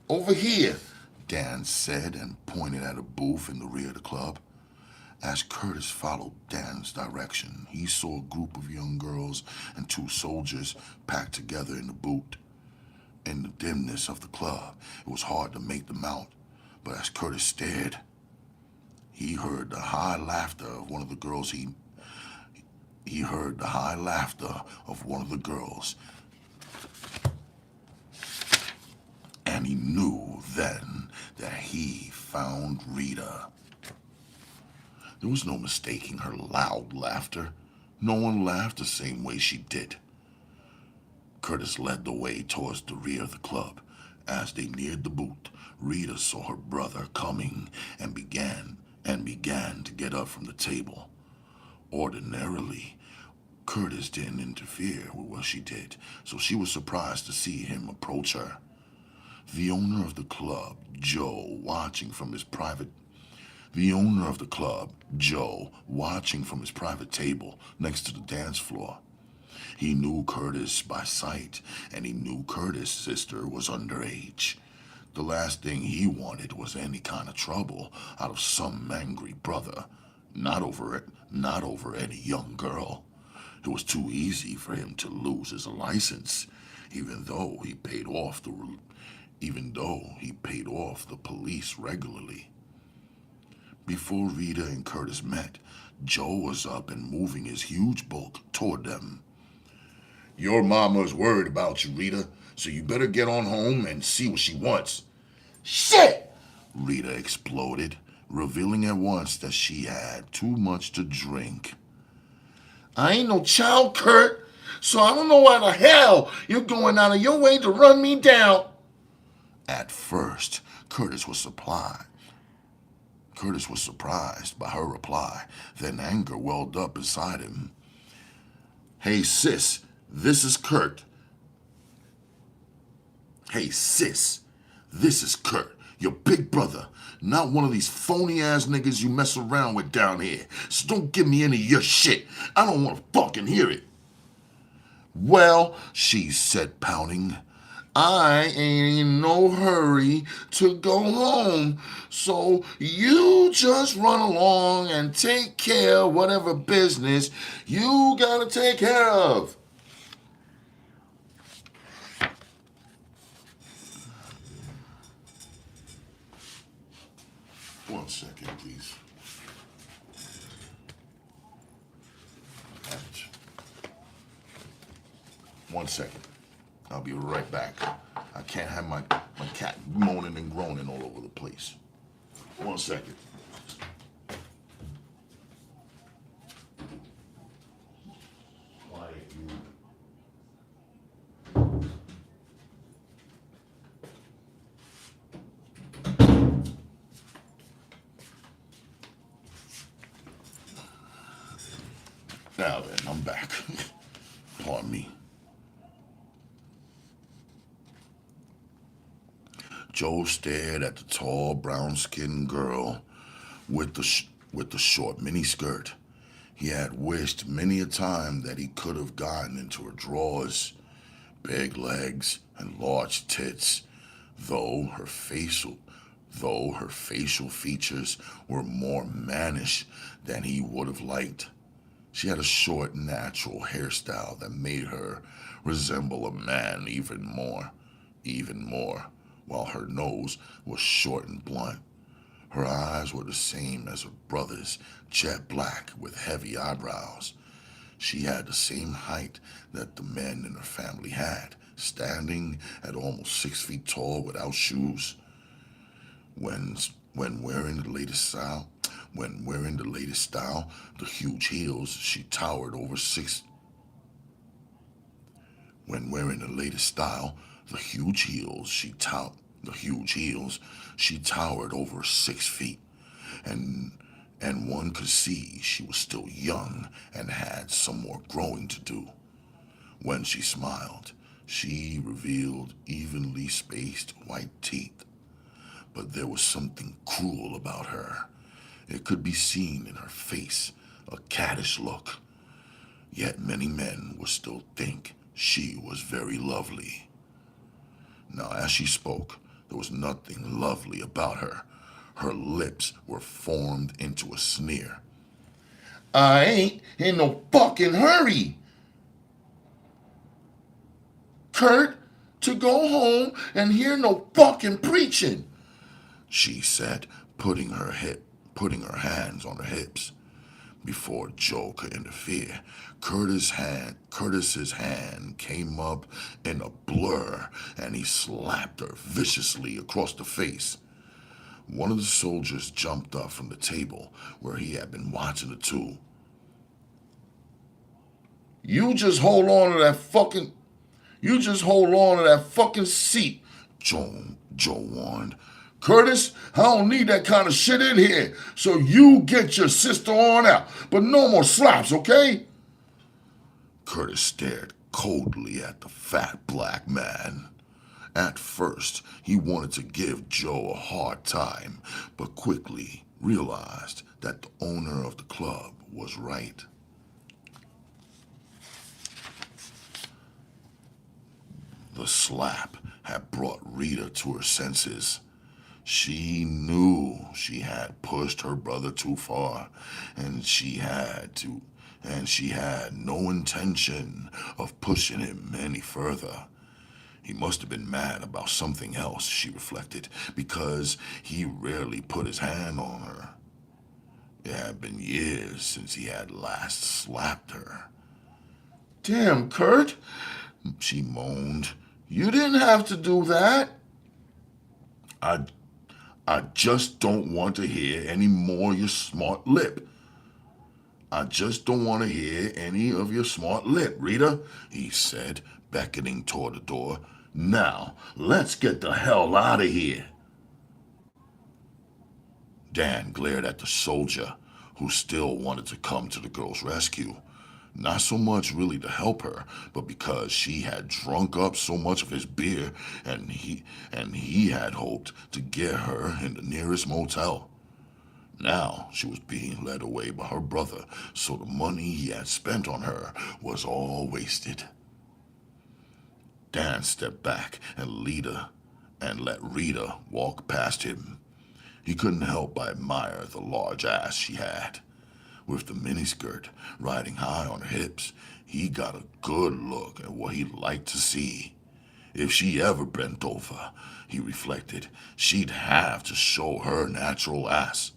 "Over here," Dan said and pointed at a booth in the rear of the club. As Curtis followed Dan's direction, he saw a group of young girls and two soldiers packed together in the booth. In the dimness of the club, it was hard to make them out, but as Curtis stared, he heard the high laughter of one of the girls. He heard the high laughter of one of the girls, and he knew then that he found Rita. There was no mistaking her loud laughter. No one laughed the same way she did. Curtis led the way towards the rear of the club. As they neared the booth, Rita saw her brother coming and began to get up from the table. Ordinarily, Curtis didn't interfere with what she did, so she was surprised to see him approach her. The owner of the club, Joe, watching from his private table next to the dance floor. He knew Curtis by sight, and he knew Curtis' sister was underage. The last thing he wanted was any kind of trouble out of some angry brother. Not over any young girl. It was too easy for him to lose his license, even though he paid off the police regularly. Before Rita and Curtis met, Joe was up and moving his huge bulk toward them. "Your mama's worried about you, Rita, so you better get on home and see what she wants." "Shit!" Rita exploded, revealing at once that she had too much to drink. "I ain't no child, Kurt, so I don't know why the hell you're going out of your way to run me down." At first, Curtis was surprised by her reply. Then anger welled up inside him. "Hey, sis, this is Kurt. Your big brother. Not one of these phony-ass niggas you mess around with down here. So don't give me any of your shit. I don't want to fucking hear it." "Well," she said, pouting, "I ain't in no hurry to go home, so you just run along and take care of whatever business you gotta take care of." One second, please. One second. I'll be right back. I can't have my cat moaning and groaning all over the place. 1 second. Quiet, you. Now then, I'm back. Pardon me. Joe stared at the tall, brown-skinned girl with the short miniskirt. He had wished many a time that he could have gotten into her drawers. Big legs and large tits, though her facial features were more mannish than he would have liked. She had a short, natural hairstyle that made her resemble a man even more. while her nose was short and blunt. Her eyes were the same as her brother's, jet black with heavy eyebrows. She had the same height that the men in her family had, standing at almost 6 feet tall without shoes. When when wearing the latest style, when wearing the latest style, the huge heels, she towered over six. When wearing the latest style, the huge heels, she towered over 6 feet, and one could see she was still young and had some more growing to do. When she smiled, she revealed evenly spaced white teeth, but there was something cruel about her. It could be seen in her face, a caddish look. Yet many men would still think she was very lovely. Now, as she spoke, there was nothing lovely about her. Her lips were formed into a sneer. I ain't in no fucking hurry, Kurt, to go home and hear no fucking preaching, she said, putting her hands on her hips. Before Joe could interfere, Curtis's hand came up in a blur, and he slapped her viciously across the face. One of the soldiers jumped up from the table where he had been watching the two. You just hold on to that fucking You just hold on to that fucking seat, Joe warned. Curtis, I don't need that kind of shit in here, so you get your sister on out. But no more slaps, okay? Curtis stared coldly at the fat black man. At first, he wanted to give Joe a hard time, but quickly realized that the owner of the club was right. The slap had brought Rita to her senses. She knew she had pushed her brother too far, and she had no intention of pushing him any further. He must have been mad about something else, she reflected, because he rarely put his hand on her. It had been years since he had last slapped her. Damn, Kurt, she moaned. You didn't have to do that. I I just don't want to hear any more of your smart lip. I just don't want to hear any of your smart lip, Rita, he said, beckoning toward the door. Now, let's get the hell out of here. Dan glared at the soldier, who still wanted to come to the girl's rescue. Not so much really to help her, but because she had drunk up so much of his beer, and he had hoped to get her in the nearest motel. Now she was being led away by her brother, so the money he had spent on her was all wasted. Dan stepped back and let Rita walk past him. He couldn't help but admire the large ass she had. With the miniskirt riding high on her hips, he got a good look at what he'd like to see. If she ever bent over, he reflected, she'd have to show her natural ass.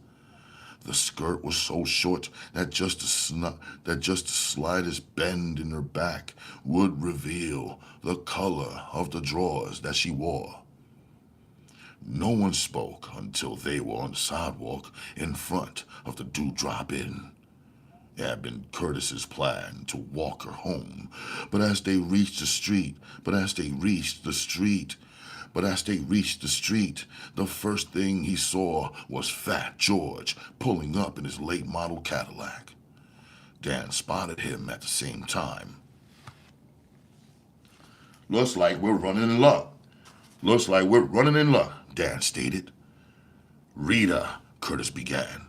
The skirt was so short that just the slightest bend in her back would reveal the color of the drawers that she wore. No one spoke until they were on the sidewalk in front of the Dewdrop Inn. It had been Curtis's plan to walk her home, but as they reached the street, the first thing he saw was Fat George pulling up in his late model Cadillac. Dan spotted him at the same time. Looks like we're running in luck. Dan stated. Rita, Curtis began.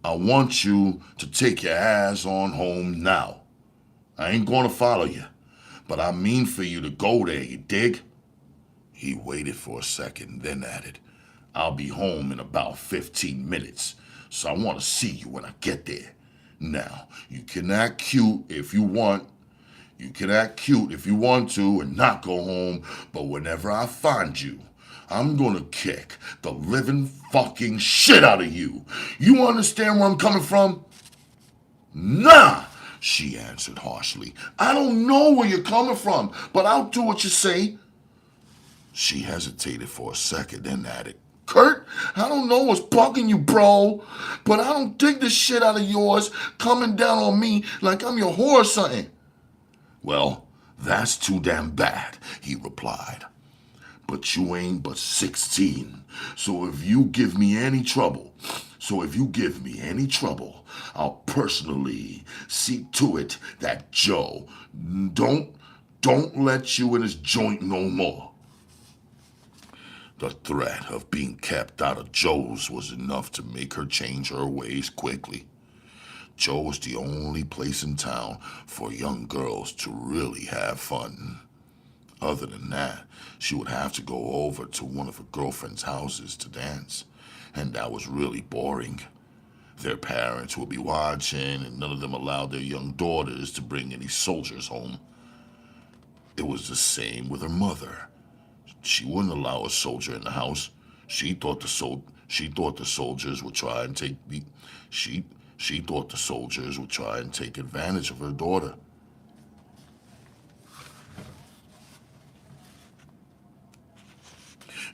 I want you to take your ass on home now. I ain't gonna follow you, but I mean for you to go there, you dig? He waited for a second, then added, I'll be home in about 15 minutes, so I want to see you when I get there. Now, you can act cute if you want. You can act cute if you want to and not go home, but whenever I find you, I'm gonna kick the living fucking shit out of you. You understand where I'm coming from? Nah, she answered harshly. I don't know where you're coming from, but I'll do what you say. She hesitated for a second, then added, Kurt, I don't know what's bugging you, bro, but I don't dig this shit out of yours coming down on me like I'm your whore or something. Well, that's too damn bad, he replied. But you ain't but 16, so if you give me any trouble, I'll personally see to it that Joe don't let you in his joint no more. The threat of being kept out of Joe's was enough to make her change her ways quickly. Joe was the only place in town for young girls to really have fun. Other than that, she would have to go over to one of her girlfriend's houses to dance, and that was really boring. Their parents would be watching, and none of them allowed their young daughters to bring any soldiers home. It was the same with her mother. She wouldn't allow a soldier in the house. She thought the soldiers would try and take advantage of her daughter.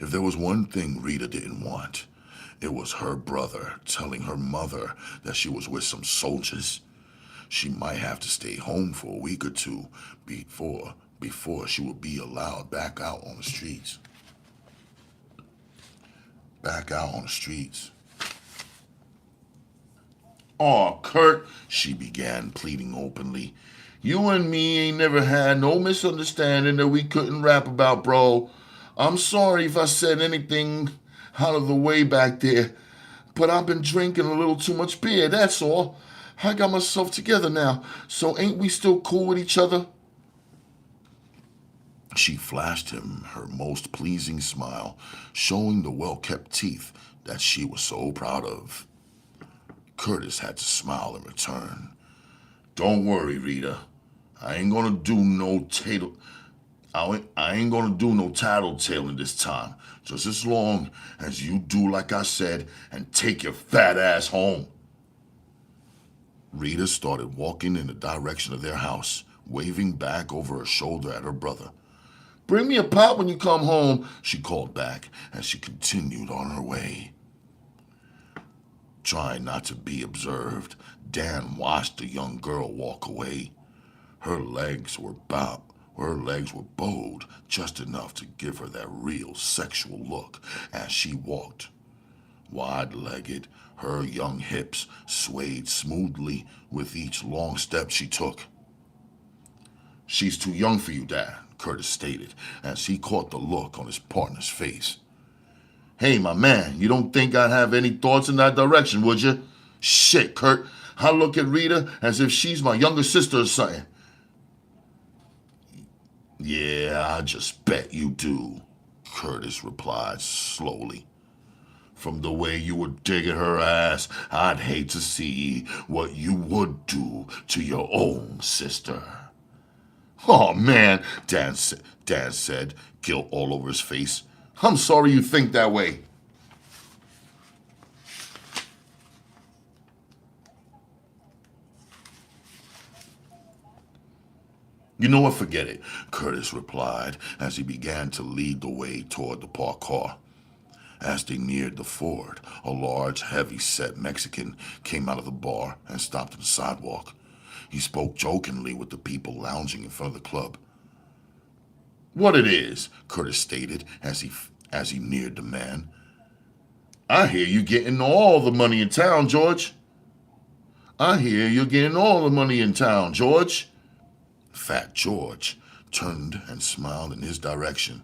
If there was one thing Rita didn't want, it was her brother telling her mother that she was with some soldiers. She might have to stay home for a week or two before she would be allowed back out on the streets. Aw, Kurt, she began, pleading openly. You and me ain't never had no misunderstanding that we couldn't rap about, bro. I'm sorry if I said anything out of the way back there, but I've been drinking a little too much beer, that's all. I got myself together now, so ain't we still cool with each other? She flashed him her most pleasing smile, showing the well-kept teeth that she was so proud of. Curtis had to smile in return. Don't worry, Rita. I ain't gonna do no tattletailing this time, just as long as you do like I said and take your fat ass home. Rita started walking in the direction of their house, waving back over her shoulder at her brother. Bring me a pop when you come home, she called back as she continued on her way. Trying not to be observed, Dan watched the young girl walk away. Her legs were bowed just enough to give her that real sexual look as she walked. Wide-legged, her young hips swayed smoothly with each long step she took. She's too young for you, Dad, Curtis stated as he caught the look on his partner's face. Hey, my man, you don't think I'd have any thoughts in that direction, would you? Shit, Kurt, I look at Rita as if she's my younger sister or something. Yeah, I just bet you do, Curtis replied slowly. From the way you were digging her ass, I'd hate to see what you would do to your own sister. Oh, man, Dan said, guilt all over his face. I'm sorry you think that way. You know what, forget it, Curtis replied as he began to lead the way toward the parked car. As they neared the Ford, a large, heavy-set Mexican came out of the bar and stopped on the sidewalk. He spoke jokingly with the people lounging in front of the club. What it is, Curtis stated as he neared the man. I hear you getting all the money in town, George. Fat George turned and smiled in his direction.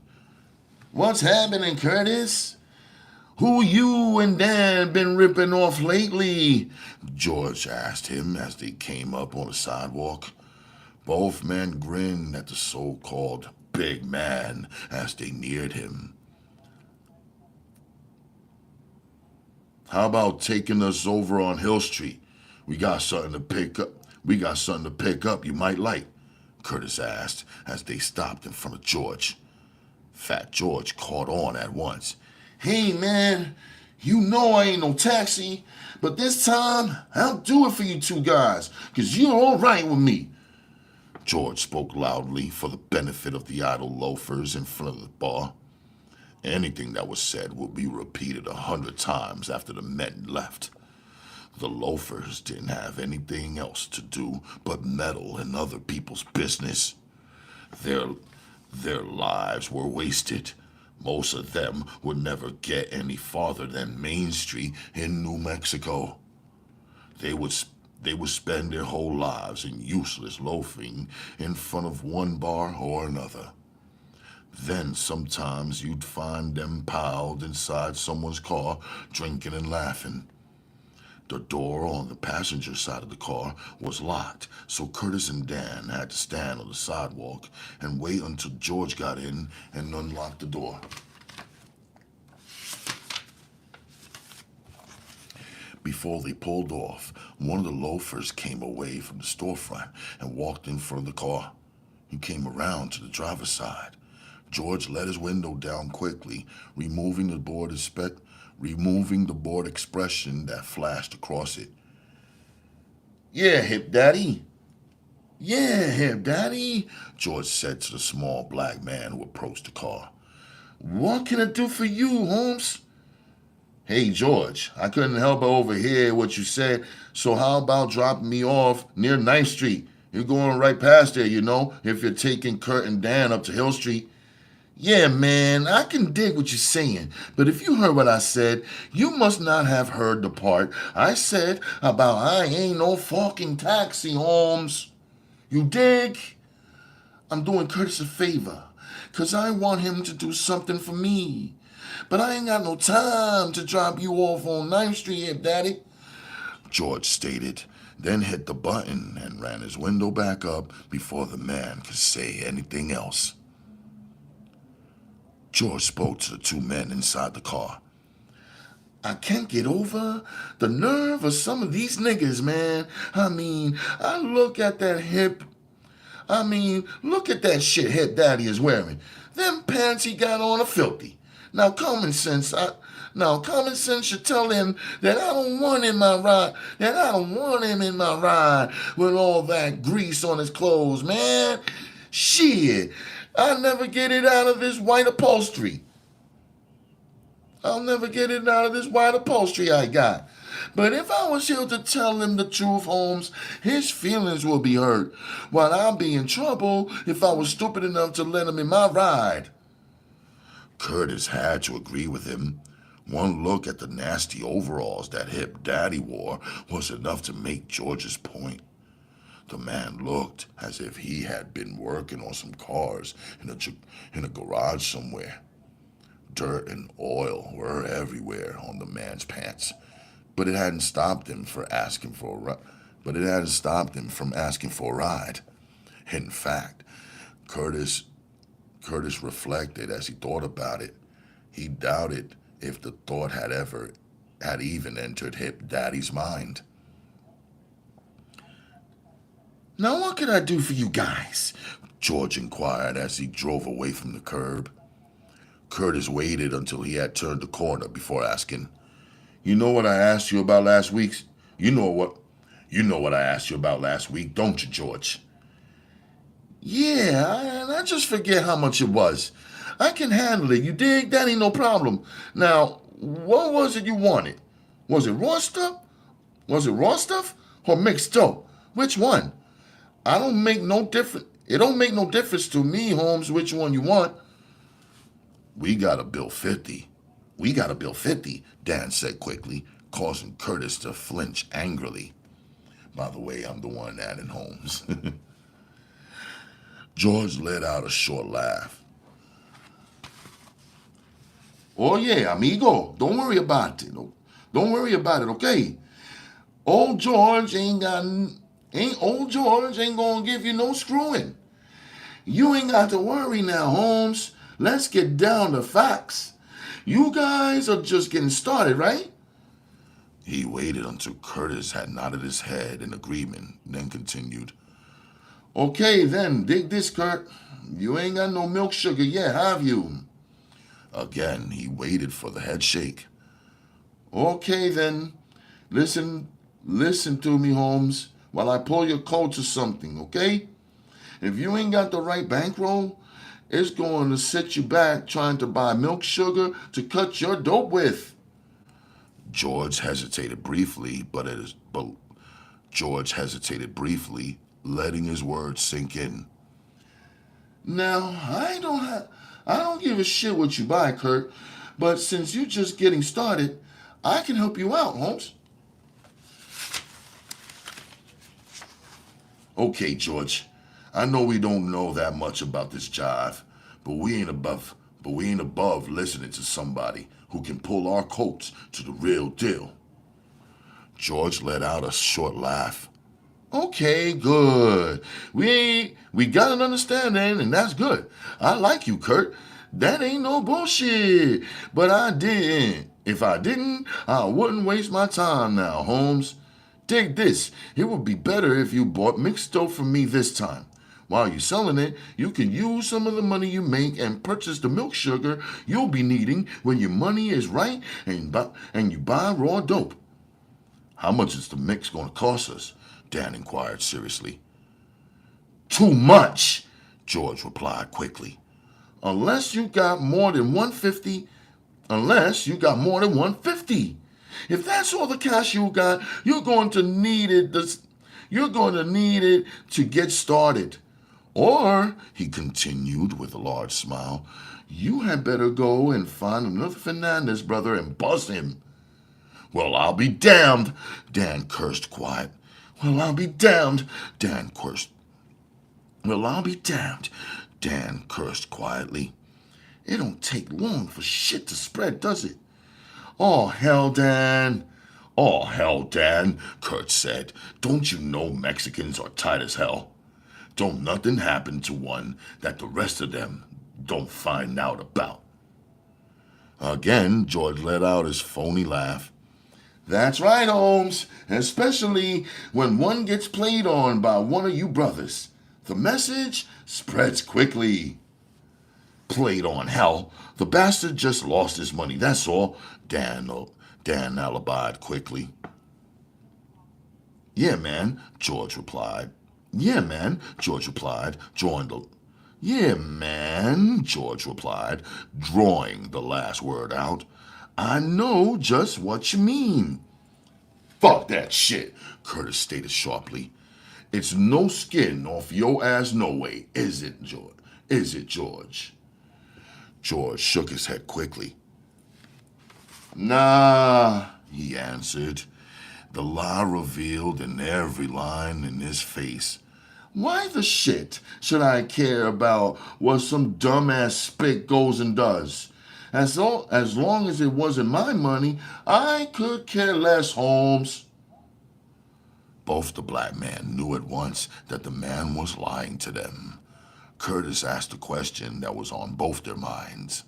What's happening, Curtis? Who you and Dan been ripping off lately? George asked him as they came up on the sidewalk. Both men grinned at the so-called big man as they neared him. How about taking us over on Hill Street? We got something to pick up you might like, Curtis asked as they stopped in front of George. Fat George caught on at once. Hey, man, you know I ain't no taxi, but this time I'll do it for you two guys, 'cause you're all right with me. George spoke loudly for the benefit of the idle loafers in front of the bar. Anything that was said would be repeated 100 times after the men left. The loafers didn't have anything else to do but meddle in other people's business. Their lives were wasted. Most of them would never get any farther than Main Street in New Mexico. They would spend their whole lives in useless loafing in front of one bar or another. Then sometimes you'd find them piled inside someone's car, drinking and laughing. The door on the passenger side of the car was locked, so Curtis and Dan had to stand on the sidewalk and wait until George got in and unlocked the door. Before they pulled off, one of the loafers came away from the storefront and walked in front of the car. He came around to the driver's side. George let his window down quickly, removing the board expression that flashed across it. Yeah, Hip Daddy. Yeah, Hip Daddy, George said to the small black man who approached the car. What can I do for you, Holmes? Hey, George, I couldn't help but overhear what you said, so how about dropping me off near 9th Street? You're going right past there, you know, if you're taking Kurt and Dan up to Hill Street. Yeah, man, I can dig what you're saying, but if you heard what I said, you must not have heard the part I said about I ain't no fucking taxi, Holmes. You dig? I'm doing Curtis a favor, 'cause I want him to do something for me. But I ain't got no time to drop you off on 9th Street, Hip Daddy, George stated, then hit the button and ran his window back up before the man could say anything else. George spoke to the two men inside the car. I can't get over the nerve of some of these niggas, man. Look at that shit Hip Daddy is wearing. Them pants he got on are filthy. Now common sense should tell him that I don't want him in my ride with all that grease on his clothes, man. Shit, I'll never get it out of this white upholstery. I got. But if I was here to tell him the truth, Holmes, his feelings will be hurt, while I'll be in trouble if I was stupid enough to let him in my ride. Curtis had to agree with him. One look at the nasty overalls that Hip Daddy wore was enough to make George's point. The man looked as if he had been working on some cars in a garage somewhere. Dirt and oil were everywhere on the man's pants, but it hadn't stopped him from asking for a ride. In fact, Curtis reflected as he thought about it. He doubted if the thought had even entered Hip Daddy's mind. Now what can I do for you guys? George inquired as he drove away from the curb. Curtis waited until he had turned the corner before asking, You know what I asked you about last week? You know what I asked you about last week, don't you, George? Yeah, I just forget how much it was. I can handle it, you dig? That ain't no problem. Now, what was it you wanted? Was it raw stuff? Or mixed dough? Which one? It don't make no difference to me, Holmes, which one you want. We got a bill 50, Dan said quickly, causing Curtis to flinch angrily. By the way, I'm the one adding Holmes. George let out a short laugh. Oh yeah, amigo, don't worry about it, okay? Old George ain't gonna give you no screwing. You ain't got to worry now, Holmes. Let's get down to facts. You guys are just getting started, right? He waited until Curtis had nodded his head in agreement, then continued. Okay, then, dig this, Kurt. You ain't got no milk sugar yet, have you? Again, he waited for the head shake. Okay, then. Listen, listen to me, Holmes, while I pull your coat to something, okay? If you ain't got the right bankroll, it's going to set you back trying to buy milk sugar to cut your dope with. George hesitated briefly, but George hesitated briefly, letting his words sink in. Now, I don't give a shit what you buy, Kurt, but since you're just getting started, I can help you out, Holmes. Okay, George. I know we don't know that much about this jive, but we ain't above listening to somebody who can pull our coats to the real deal. George let out a short laugh. Okay, good. We got an understanding, and that's good. I like you, Kurt. That ain't no bullshit. But I didn't. If I didn't, I wouldn't waste my time now, Holmes. Dig this. It would be better if you bought mixed dope from me this time. While you're selling it, you can use some of the money you make and purchase the milk sugar you'll be needing when your money is right and you buy raw dope. How much is the mix going to cost us? Dan inquired seriously. Too much, George replied quickly. Unless you got more than 150, unless you got more than 150. If that's all the cash you got, you're going to need it to get started. Or, he continued with a large smile, you had better go and find another Fernandez brother and bust him. Well, I'll be damned, Dan cursed quiet. Well, I'll be damned, Dan cursed. Well, I'll be damned, Dan cursed quietly. It don't take long for shit to spread, does it? Oh, hell, Dan. Oh, hell, Dan, Kurt said. Don't you know Mexicans are tight as hell? Don't nothing happen to one that the rest of them don't find out about. Again, George let out his phony laugh. That's right, Holmes, especially when one gets played on by one of you brothers. The message spreads quickly. Played on, hell. The bastard just lost his money, that's all, Dan alibied quickly. Yeah, man, George replied. Yeah, man, George replied, drawing the last word out. I know just what you mean. Fuck that shit, Curtis stated sharply. It's no skin off your ass no way, is it, George? Is it, George? George shook his head quickly. Nah, he answered, the lie revealed in every line in his face. Why the shit should I care about what some dumbass spick goes and does? As long as it wasn't my money, I could care less, Holmes. Both the black men knew at once that the man was lying to them. Curtis asked a question that was on both their minds.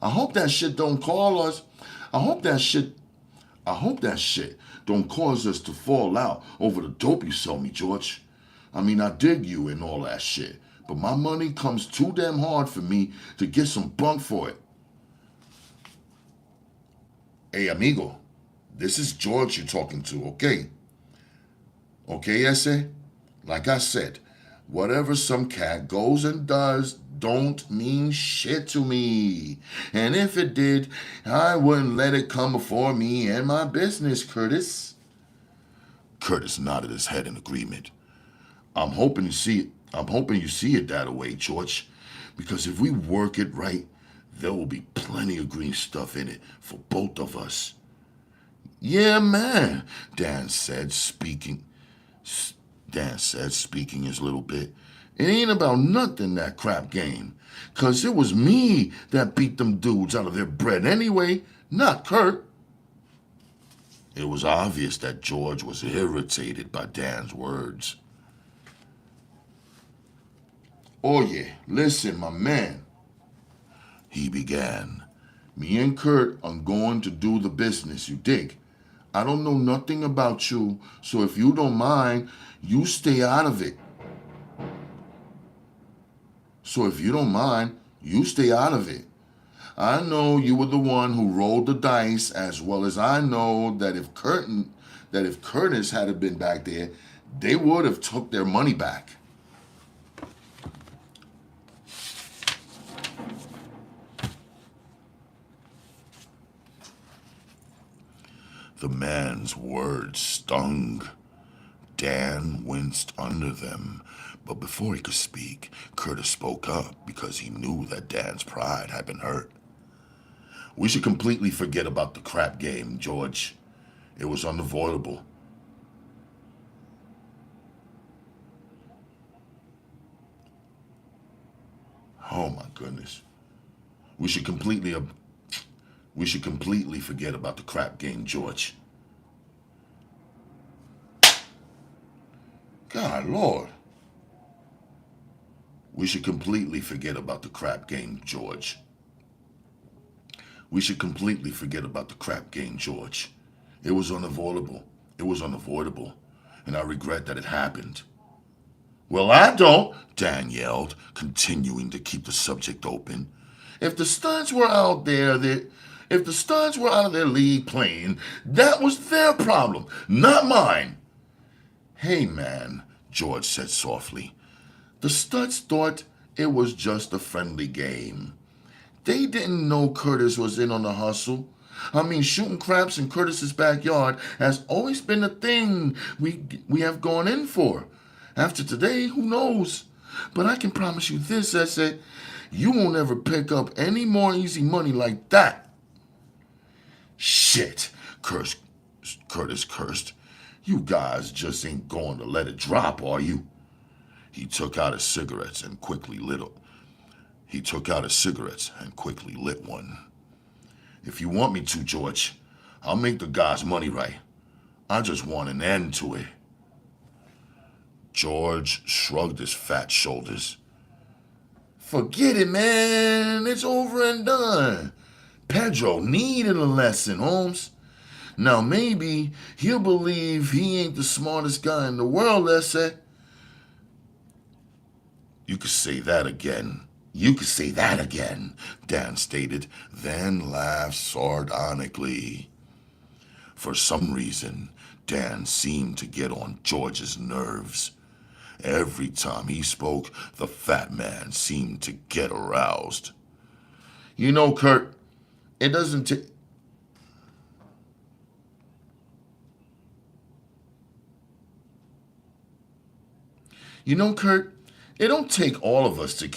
I hope that shit don't call us. I hope that shit don't cause us to fall out over the dope you sell me, George. I mean, I dig you and all that shit, but my money comes too damn hard for me to get some bunk for it. Hey, amigo, this is George you're talking to, okay? Okay, Ese? Like I said, whatever some cat goes and does don't mean shit to me. And if it did, I wouldn't let it come before me and my business, Curtis. Curtis nodded his head in agreement. I'm hoping you see it that way, George. Because if we work it right, there will be plenty of green stuff in it for both of us. Yeah, man, Dan said, speaking his little bit. It ain't about nothing, that crap game. 'Cause it was me that beat them dudes out of their bread anyway, not Kurt. It was obvious that George was irritated by Dan's words. Oh yeah, listen, my man, he began. Me and Kurt are going to do the business, you dig? I don't know nothing about you, so if you don't mind, you stay out of it. I know you were the one who rolled the dice, as well as I know that if Curtis had been back there, they would have took their money back. The man's words stung. Dan winced under them, but before he could speak, Curtis spoke up because he knew that Dan's pride had been hurt. We should completely forget about the crap game, George. It was unavoidable. Oh my goodness. We should completely we should completely forget about the crap game, George. God, Lord. We should completely forget about the crap game, George. We should completely forget about the crap game, George. It was unavoidable. It was unavoidable. And I regret that it happened. Well, I don't, Dan yelled, continuing to keep the subject open. If the studs were out there, if the studs were out of their league playing, that was their problem, not mine. Hey, man, George said softly. The studs thought it was just a friendly game. They didn't know Curtis was in on the hustle. I mean, shooting craps in Curtis's backyard has always been the thing we have gone in for. After today, who knows? But I can promise you this, Essay. You won't ever pick up any more easy money like that. Shit, Curtis cursed. You guys just ain't going to let it drop, are you? He took out his cigarettes and quickly lit one. If you want me to, George, I'll make the guys' money right. I just want an end to it. George shrugged his fat shoulders. Forget it, man. It's over and done. Pedro needed a lesson, Holmes. Now maybe he'll believe he ain't the smartest guy in the world, let's say. You could say that again. You could say that again, Dan stated, then laughed sardonically. For some reason, Dan seemed to get on George's nerves. Every time he spoke, the fat man seemed to get aroused. You know, Kurt, it doesn't take... You know, Kurt, it don't take all of us to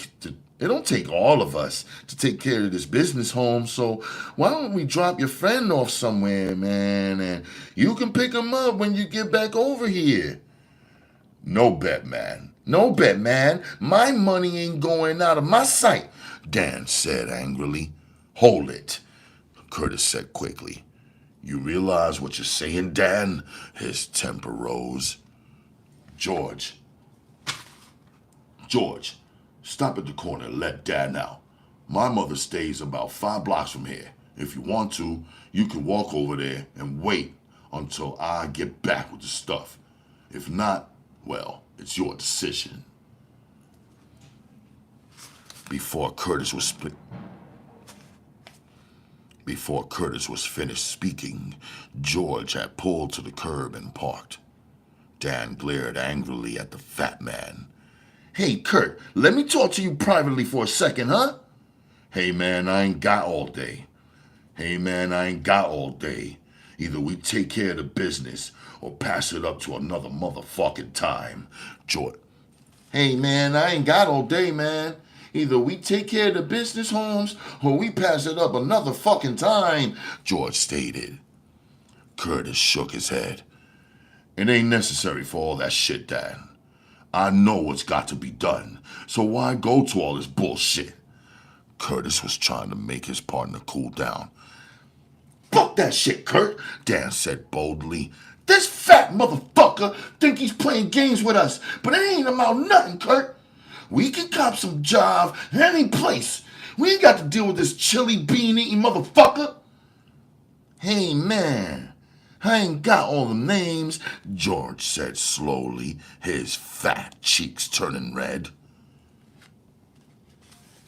take care of this business, Holmes. So why don't we drop your friend off somewhere, man, and you can pick him up when you get back over here. No bet, man. No bet, man. My money ain't going out of my sight, Dan said angrily. Hold it, Curtis said quickly. You realize what you're saying, Dan? His temper rose. George, stop at the corner and let Dad out. My mother stays about 5 blocks from here. If you want to, you can walk over there and wait until I get back with the stuff. If not, well, it's your decision. Before Curtis was finished speaking, George had pulled to the curb and parked. Dan glared angrily at the fat man. Hey, Kurt, let me talk to you privately for a second, huh? Hey, man, I ain't got all day. Either we take care of the business or pass it up to another motherfucking time. George. Hey, man, I ain't got all day, man. Either we take care of the business, Holmes, or we pass it up another fucking time, George stated. Curtis shook his head. It ain't necessary for all that shit, Dan. I know what's got to be done, so why go to all this bullshit? Curtis was trying to make his partner cool down. Fuck that shit, Kurt, Dan said boldly. This fat motherfucker think he's playing games with us, but it ain't about nothing, Kurt. We can cop some job any place. We ain't got to deal with this chili bean eating motherfucker. Hey, man, I ain't got all the names, George said slowly, his fat cheeks turning red.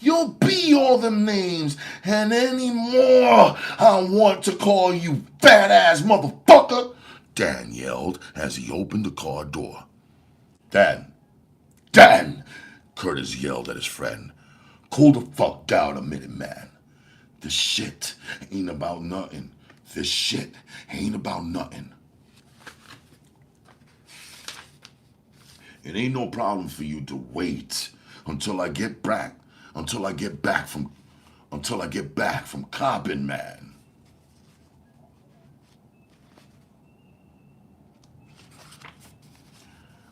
You'll be all them names and any more I want to call you fat ass motherfucker, Dan yelled as he opened the car door. Dan, Dan, Curtis yelled at his friend. Cool the fuck down a minute, man. This shit ain't about nothing. This shit ain't about nothing. It ain't no problem for you to wait until I get back. Until I get back from copping, man.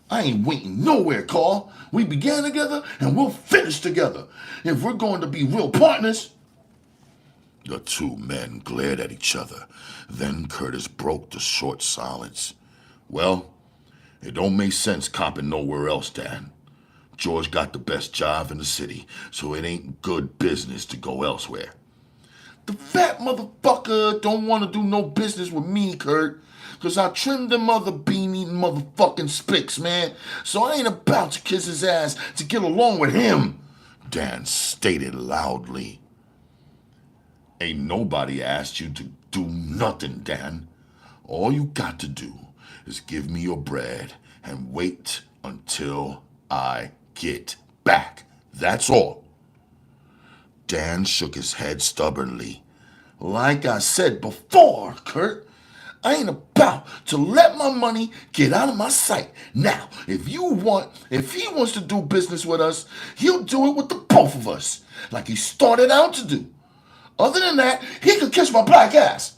I ain't waiting nowhere, Carl. We began together and we'll finish together. If we're going to be real partners. The two men glared at each other. Then Curtis broke the short silence. Well, it don't make sense copping nowhere else, Dan. George got the best job in the city, so it ain't good business to go elsewhere. The fat motherfucker don't want to do no business with me, Kurt. Cause I trimmed them other bean-eating motherfucking spicks, man. So I ain't about to kiss his ass to get along with him, Dan stated loudly. Ain't nobody asked you to do nothing, Dan. All you got to do is give me your bread and wait until I get back. That's all. Dan shook his head stubbornly. Like I said before, Kurt, I ain't about to let my money get out of my sight. Now, if he wants to do business with us, he'll do it with the both of us, like he started out to do. Other than that, he could kiss my black ass.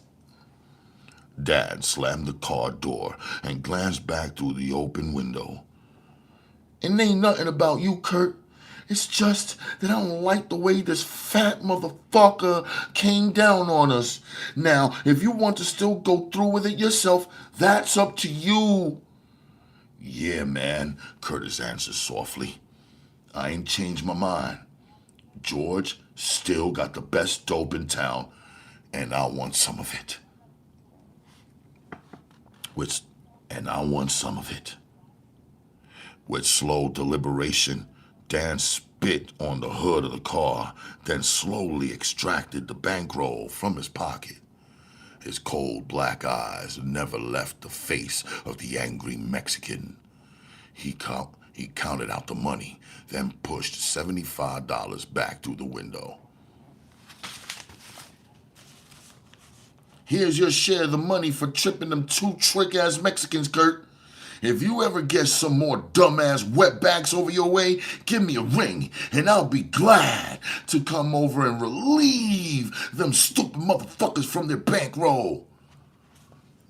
Dan slammed the car door and glanced back through the open window. It ain't nothing about you, Kurt. It's just that I don't like the way this fat motherfucker came down on us. Now, if you want to still go through with it yourself, that's up to you. Yeah, man, Curtis answered softly. I ain't changed my mind. George still got the best dope in town, and I want some of it. I want some of it. With slow deliberation, Dan spit on the hood of the car, then slowly extracted the bankroll from his pocket. His cold black eyes never left the face of the angry Mexican. He counted out the money, then pushed $75 back through the window. Here's your share of the money for tripping them two trick-ass Mexicans, Kurt. If you ever get some more dumbass wetbacks over your way, give me a ring, and I'll be glad to come over and relieve them stupid motherfuckers from their bankroll.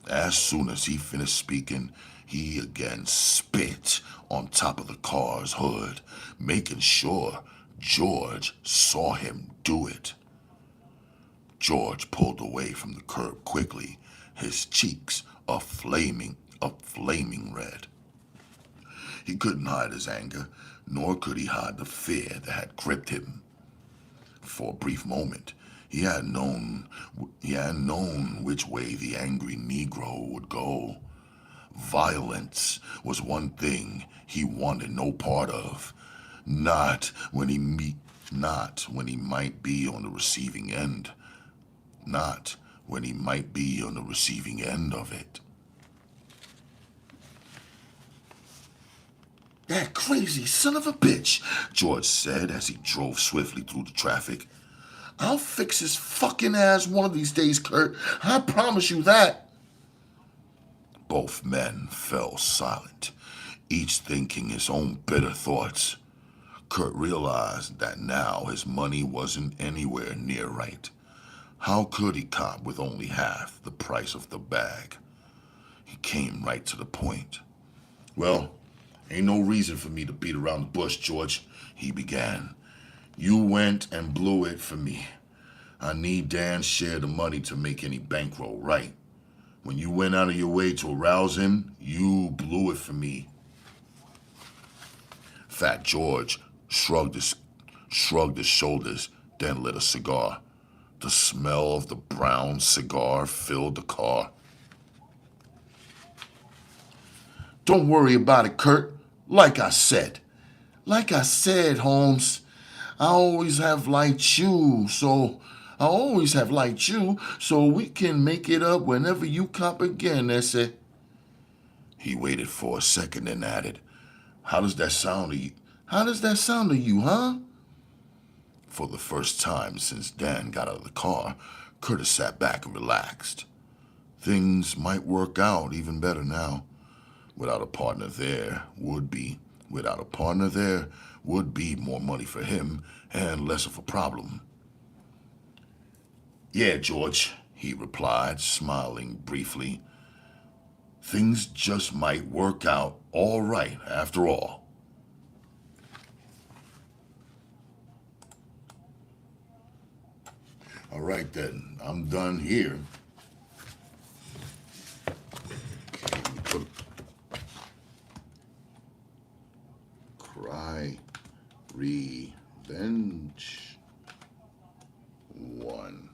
As soon as he finished speaking, he again spit on top of the car's hood, making sure George saw him do it. George pulled away from the curb quickly, his cheeks a flaming red. He couldn't hide his anger, nor could he hide the fear that had gripped him. For a brief moment, he had known which way the angry Negro would go. Violence was one thing he wanted no part of, not when he might be on the receiving end. Not when he might be on the receiving end of it. That crazy son of a bitch, George said as he drove swiftly through the traffic. I'll fix his fucking ass one of these days, Kurt. I promise you that. Both men fell silent, each thinking his own bitter thoughts. Kurt realized that now his money wasn't anywhere near right. How could he cop with only half the price of the bag? He came right to the point. Well, ain't no reason for me to beat around the bush, George, he began. You went and blew it for me. I need Dan's share of the money to make any bankroll right. When you went out of your way to arouse him, you blew it for me. Fat George shrugged his shoulders, then lit a cigar. The smell of the brown cigar filled the car. Don't worry about it, Kurt. Like I said, Holmes, I always have liked you, so I always have liked you, so we can make it up whenever you cop again, ese. He waited for a second and added, How does that sound to you? How does that sound to you, huh? For the first time since Dan got out of the car, Curtis sat back and relaxed. Things might work out even better now. Without a partner there without a partner there would be more money for him and less of a problem. Yeah, George, he replied, smiling briefly. Things just might work out all right after all. All right then, I'm done here. Okay, Cry, Revenge 1.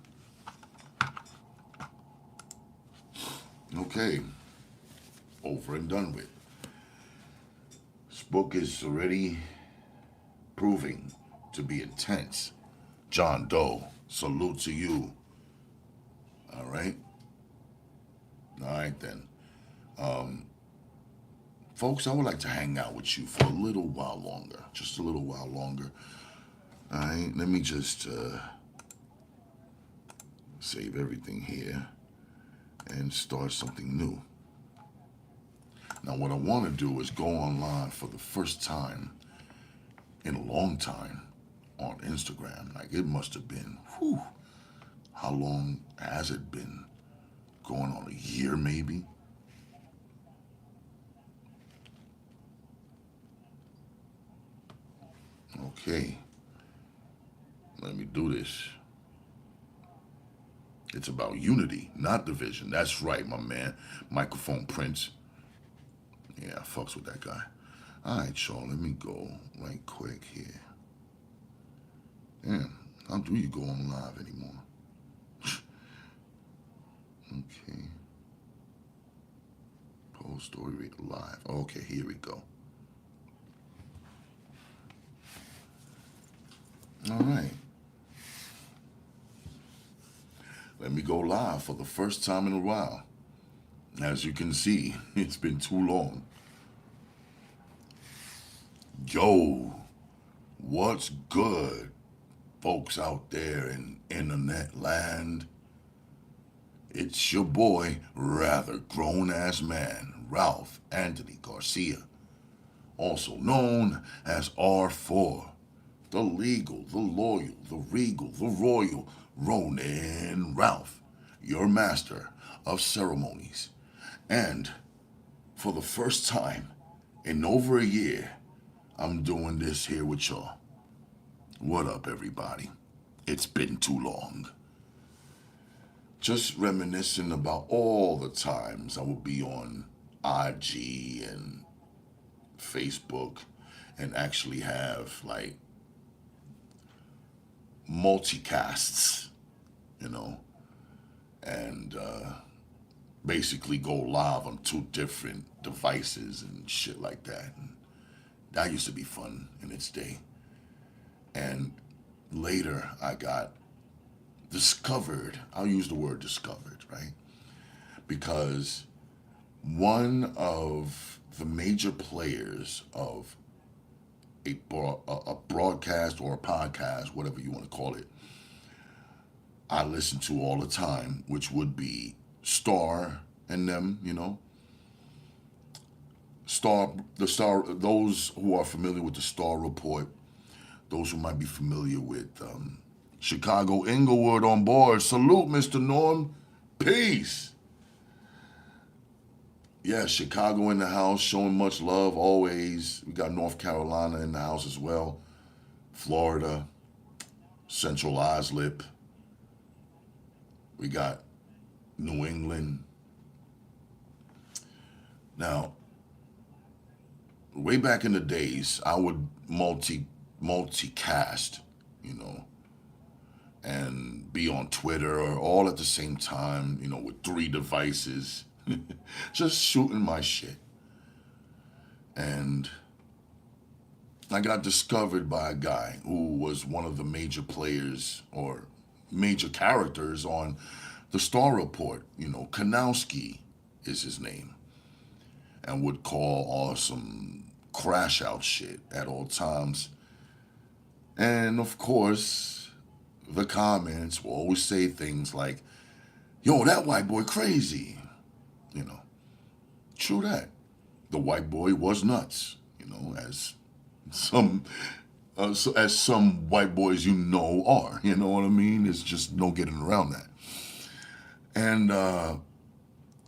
Okay, over and done with. This book is already proving to be intense. John Doe, salute to you. All right? All right then. Folks, I would like to hang out with you for a little while longer. Just a little while longer. All right, let me just save everything here and start something new. Now, what I want to do is go online for the first time in a long time on Instagram. Like, it must have been, how long has it been? Going on a year, maybe? Okay, let me do this. It's about unity, not division. That's right, my man. Microphone Prince. Yeah, I fucks with that guy. All right, y'all, let me go right quick here. Damn, how do you go on live anymore? Okay. Post story live. Okay, here we go. All right. Let me go live for the first time in a while. As you can see, it's been too long. Yo, what's good, folks out there in internet land? It's your boy, rather grown-ass man, Ralph Anthony Garcia, also known as R4, the legal, the loyal, the regal, the royal, Ronin Ralph, your master of ceremonies. And for the first time in over a year, I'm doing this here with y'all. What up, everybody? It's been too long. Just reminiscing about all the times I would be on IG and Facebook and actually have like multicasts, you know, and basically go live on two different devices and shit like that. And that used to be fun in its day. And later I got discovered, I'll use the word discovered, right? Because one of the major players of a broadcast or a podcast, whatever you want to call it, I listen to all the time, which would be Star and them, you know. Those who are familiar with the Star Report, those who might be familiar with Chicago Inglewood on board. Salute, Mr. Norm. Peace. Yeah, Chicago in the house, showing much love always. We got North Carolina in the house as well. Florida, Central Islip. We got New England. Now, way back in the days, I would multicast, you know, and be on Twitter or all at the same time, you know, with 3 devices, just shooting my shit. And I got discovered by a guy who was one of the major players or major characters on the Star Report. You know, Kanowski is his name, and would call awesome crash out shit at all times. And of course, the comments will always say things like, yo, that white boy crazy. You know, true that. The white boy was nuts, you know, as some as some white boys you know are. You know what I mean? It's just no getting around that. And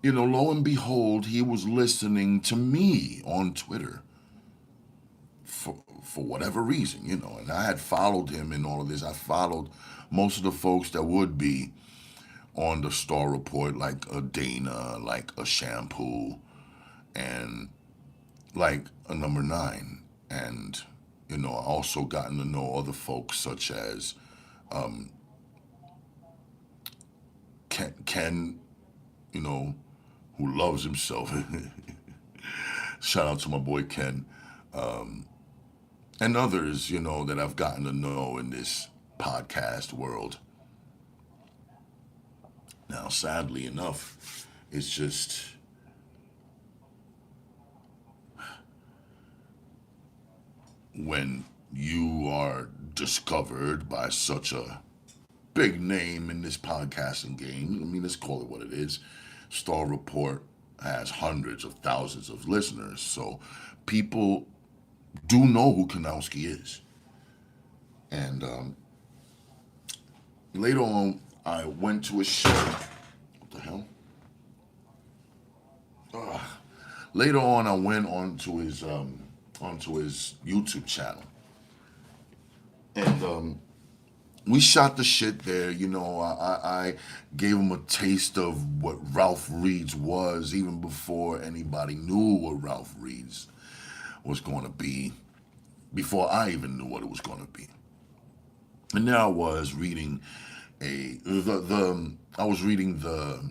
you know, lo and behold, he was listening to me on Twitter for whatever reason, you know. And I had followed him in all of this. I followed most of the folks that would be on the Star Report, like a Dana, like a Shampoo, and like a Number Nine. And you know, I also gotten to know other folks such as Ken, you know, who loves himself. Shout out to my boy Ken. And others, you know, that I've gotten to know in this podcast world. Now, sadly enough, it's just when you are discovered by such a big name in this podcasting game. I mean, let's call it what it is. Star Report has hundreds of thousands of listeners, so people do know who Kanowski is. And later on, I went to a show. What the hell? Ugh. Later on, I went onto his YouTube channel, and we shot the shit there. You know, I gave him a taste of what Ralph Reed's was even before anybody knew what Ralph Reed's was going to be, before I even knew what it was going to be. And there I was reading the I was reading the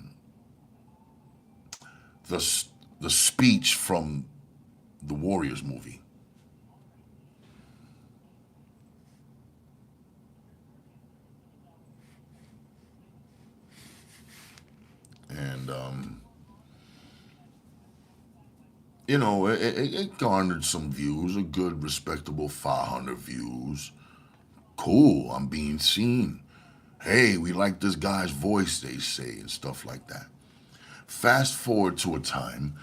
the speech from the Warriors movie. And you know, it garnered some views, a good, respectable 500 views. Cool, I'm being seen. Hey, we like this guy's voice, they say, and stuff like that. Fast forward to a time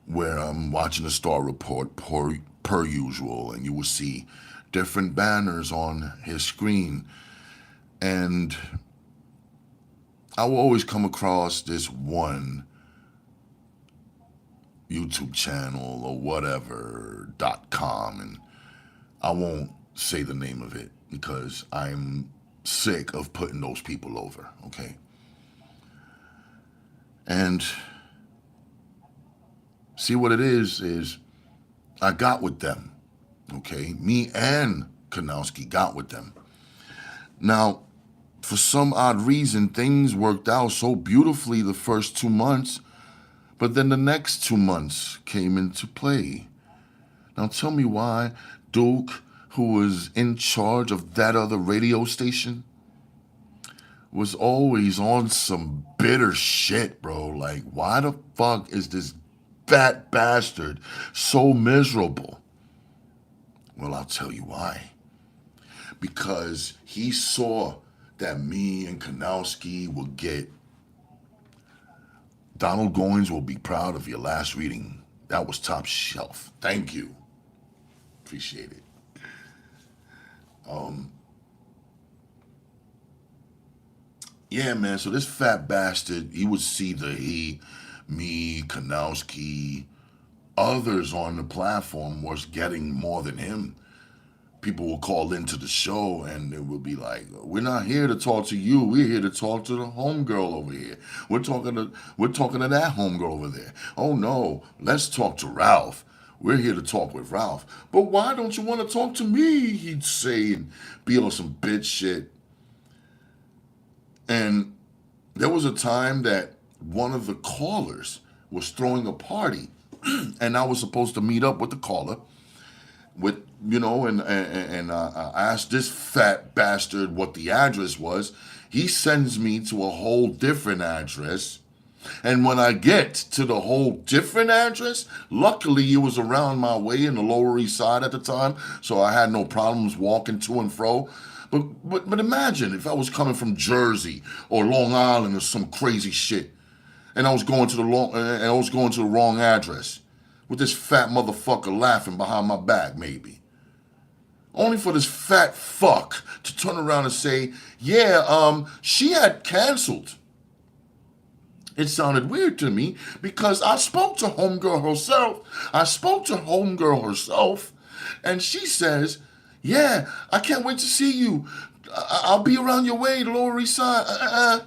where I'm watching the Star Report per usual, and you will see different banners on his screen. And I will always come across this one YouTube channel or whatever .com, and I won't say the name of it because I'm sick of putting those people over, okay? And see what it is I got with them, okay? Me and Kanowski got with them. Now, for some odd reason, things worked out so beautifully the first 2 months, but then the next 2 months came into play. Now tell me why Duke, who was in charge of that other radio station, was always on some bitter shit, bro. Like, why the fuck is this fat bastard so miserable? Well, I'll tell you why. Because he saw that me and Kanowski will get. Donald Goines will be proud of your last reading. That was top shelf. Thank you. Appreciate it. Yeah, man. So this fat bastard, he would see me, Kanowski, others on the platform was getting more than him. People will call into the show and it would be like, "We're not here to talk to you. We're here to talk to the homegirl over here. We're talking to that homegirl over there. Oh no, let's talk to Ralph. We're here to talk with Ralph. But why don't you want to talk to me?" He'd say and be on some bitch shit. And there was a time that one of the callers was throwing a party, and I was supposed to meet up with the caller with, and I asked this fat bastard what the address was. He sends me to a whole different address. And when I get to the whole different address, luckily it was around my way in the Lower East Side at the time, so I had no problems walking to and fro. But imagine if I was coming from Jersey or Long Island or some crazy shit, and I was going to the wrong address, with this fat motherfucker laughing behind my back, maybe. Only for this fat fuck to turn around and say, yeah, she had canceled. It sounded weird to me because I spoke to Homegirl herself. And she says, yeah, I can't wait to see you. I'll be around your way, the Lower East Side.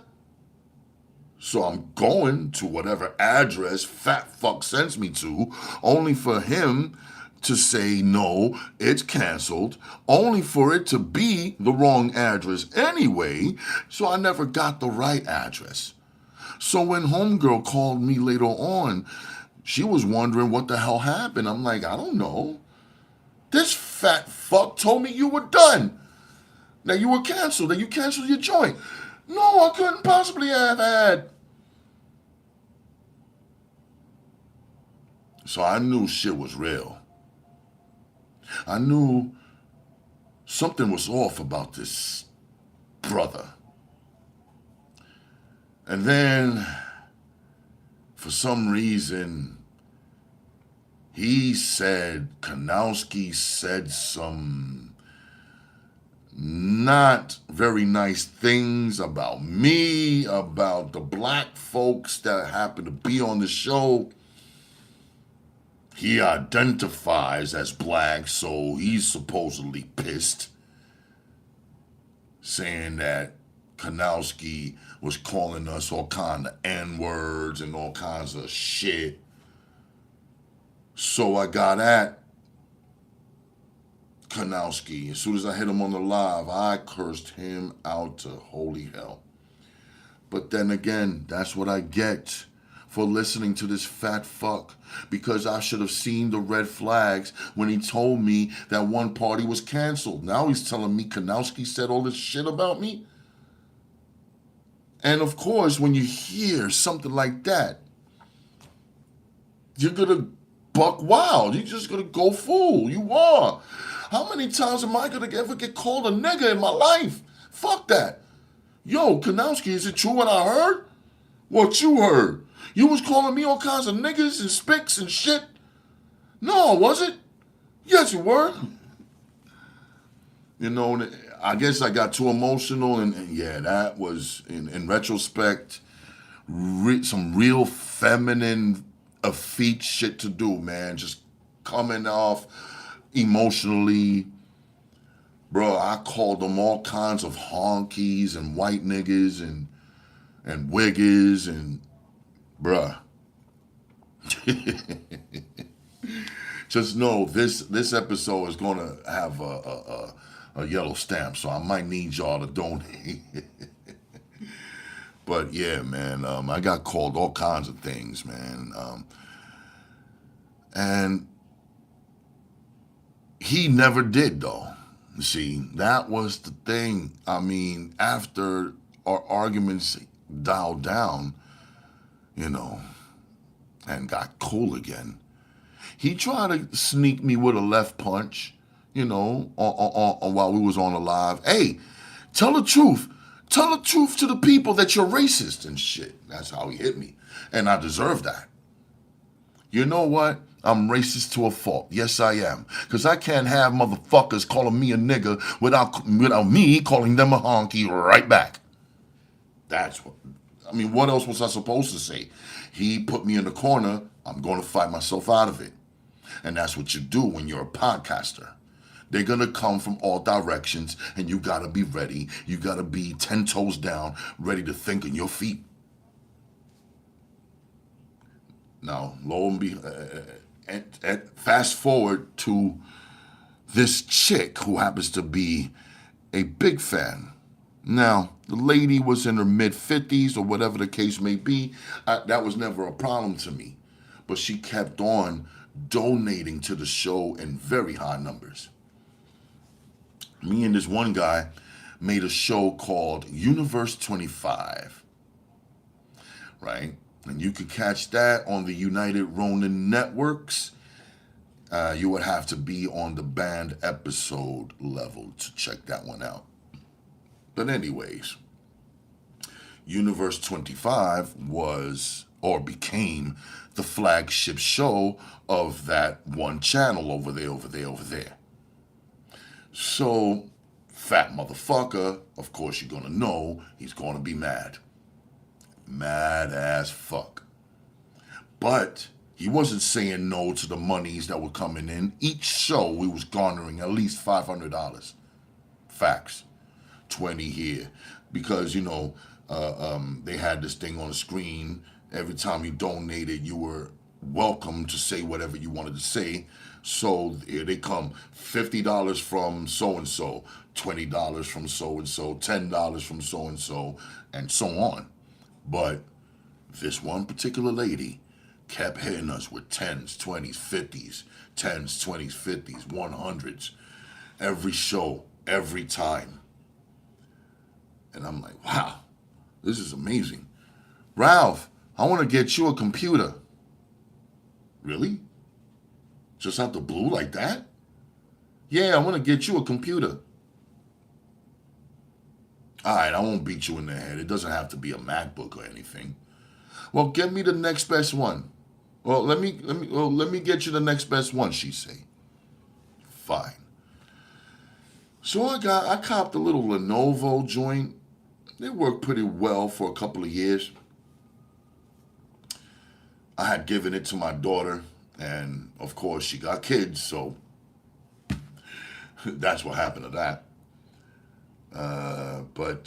So I'm going to whatever address fat fuck sends me to, only for him to say, no, it's canceled, only for it to be the wrong address anyway, so I never got the right address. So when Homegirl called me later on, she was wondering what the hell happened. I'm like, I don't know. This fat fuck told me you were done. That you were canceled, that you canceled your joint. No, I couldn't possibly have had. So I knew shit was real. I knew something was off about this brother. And then, for some reason, Kanowski said some not very nice things about me, about the black folks that happen to be on the show. He identifies as black, so he's supposedly pissed, saying that Kanowski was calling us all kind of N-words and all kinds of shit. So I got at Kanowski. As soon as I hit him on the live, I cursed him out to holy hell. But then again, that's what I get for listening to this fat fuck, because I should have seen the red flags when he told me that one party was canceled. Now he's telling me Kanowski said all this shit about me. And of course, when you hear something like that, you're going to buck wild. You're just going to go fool. You are. How many times am I going to ever get called a nigga in my life? Fuck that. Yo, Kanowski, is it true what I heard? What you heard? You was calling me all kinds of niggas and spics and shit? No, was it? Yes, you were. You know, I guess I got too emotional, and yeah, that was, in retrospect, some real feminine, effete shit to do, man. Just coming off emotionally. Bro, I called them all kinds of honkies and white niggas and wiggers and, bruh. Just know this episode is going to have a yellow stamp, so I might need y'all to donate. But yeah, man, I got called all kinds of things, man. And he never did, though. See, that was the thing. I mean, after our arguments dialed down, and got cool again, he tried to sneak me with a left punch, while we was on the live. Hey, tell the truth. Tell the truth to the people that you're racist and shit. That's how he hit me. And I deserve that. You know what? I'm racist to a fault. Yes, I am. Because I can't have motherfuckers calling me a nigga without me calling them a honky right back. What else was I supposed to say? He put me in the corner. I'm going to fight myself out of it. And that's what you do when you're a podcaster. They're going to come from all directions, and you got to be ready. You got to be 10 toes down, ready to think on your feet. Now, lo and behold, fast forward to this chick who happens to be a big fan. Now, the lady was in her mid-50s or whatever the case may be. That was never a problem to me. But she kept on donating to the show in very high numbers. Me and this one guy made a show called Universe 25, right? And you could catch that on the United Ronin networks. You would have to be on the banned episode level to check that one out. But anyways, Universe 25 was or became the flagship show of that one channel over there. So, fat motherfucker, of course you're gonna know he's gonna be mad. Mad as fuck. But he wasn't saying no to the monies that were coming in. Each show we was garnering at least $500. Facts. 20 here. Because, they had this thing on the screen. Every time you donated, you were welcome to say whatever you wanted to say. So here they come. $50 from so-and-so, $20 from so-and-so, $10 from so-and-so, and so on. But this one particular lady kept hitting us with 10s, 20s, 50s, 10s, 20s, 50s, 100s. Every show, every time. And I'm like, wow, this is amazing. Ralph, I want to get you a computer. Really? Just out the blue like that? Yeah, I want to get you a computer. All right, I won't beat you in the head. It doesn't have to be a MacBook or anything. Well, get me the next best one. Well, let me get you the next best one, she say. Fine. So I copped a little Lenovo joint. It worked pretty well for a couple of years. I had given it to my daughter, and of course she got kids, so that's what happened to that. But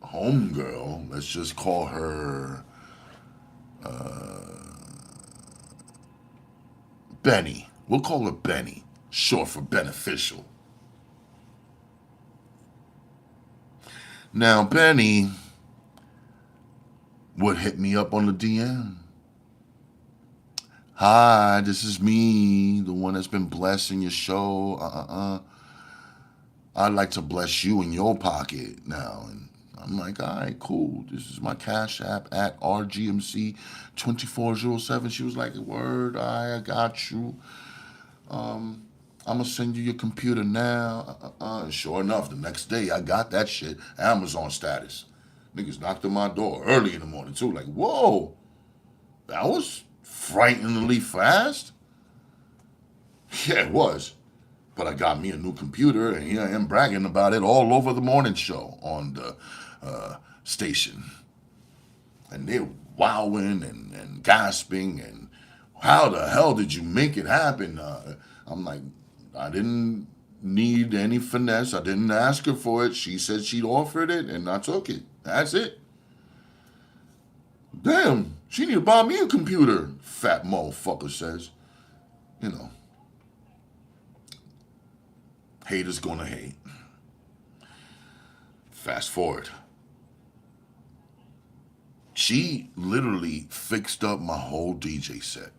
homegirl, let's just call her Benny. We'll call her Benny, short for beneficial. Now, Benny would hit me up on the DM. Hi, this is me, the one that's been blessing your show. I'd like to bless you in your pocket now. And I'm like, all right, cool. This is my Cash App at RGMC2407. She was like, word, I got you. I'm going to send you your computer now. Sure enough, the next day I got that shit. Amazon status. Niggas knocked on my door early in the morning too. Like, whoa, that was frighteningly fast. Yeah, it was. But I got me a new computer, and here I am bragging about it all over the morning show on the station. And they're wowing and gasping, and how the hell did you make it happen? I'm like, I didn't need any finesse. I didn't ask her for it. She said she'd offered it, and I took it. That's it. Damn, she need to buy me a computer, fat motherfucker says. Haters gonna hate. Fast forward. She literally fixed up my whole DJ set.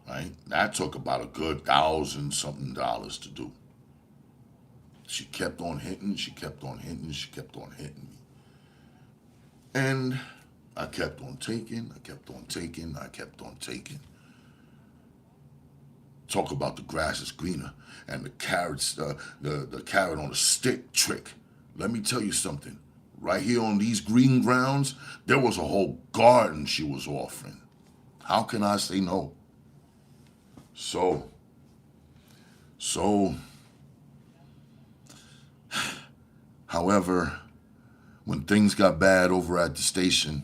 Right? That took about a good $1,000-something to do. She kept on hitting, she kept on hitting me. And I kept on taking. Talk about the grass is greener and the carrots, the carrot on a stick trick. Let me tell you something. Right here on these green grounds, there was a whole garden she was offering. How can I say no? So, however, when things got bad over at the station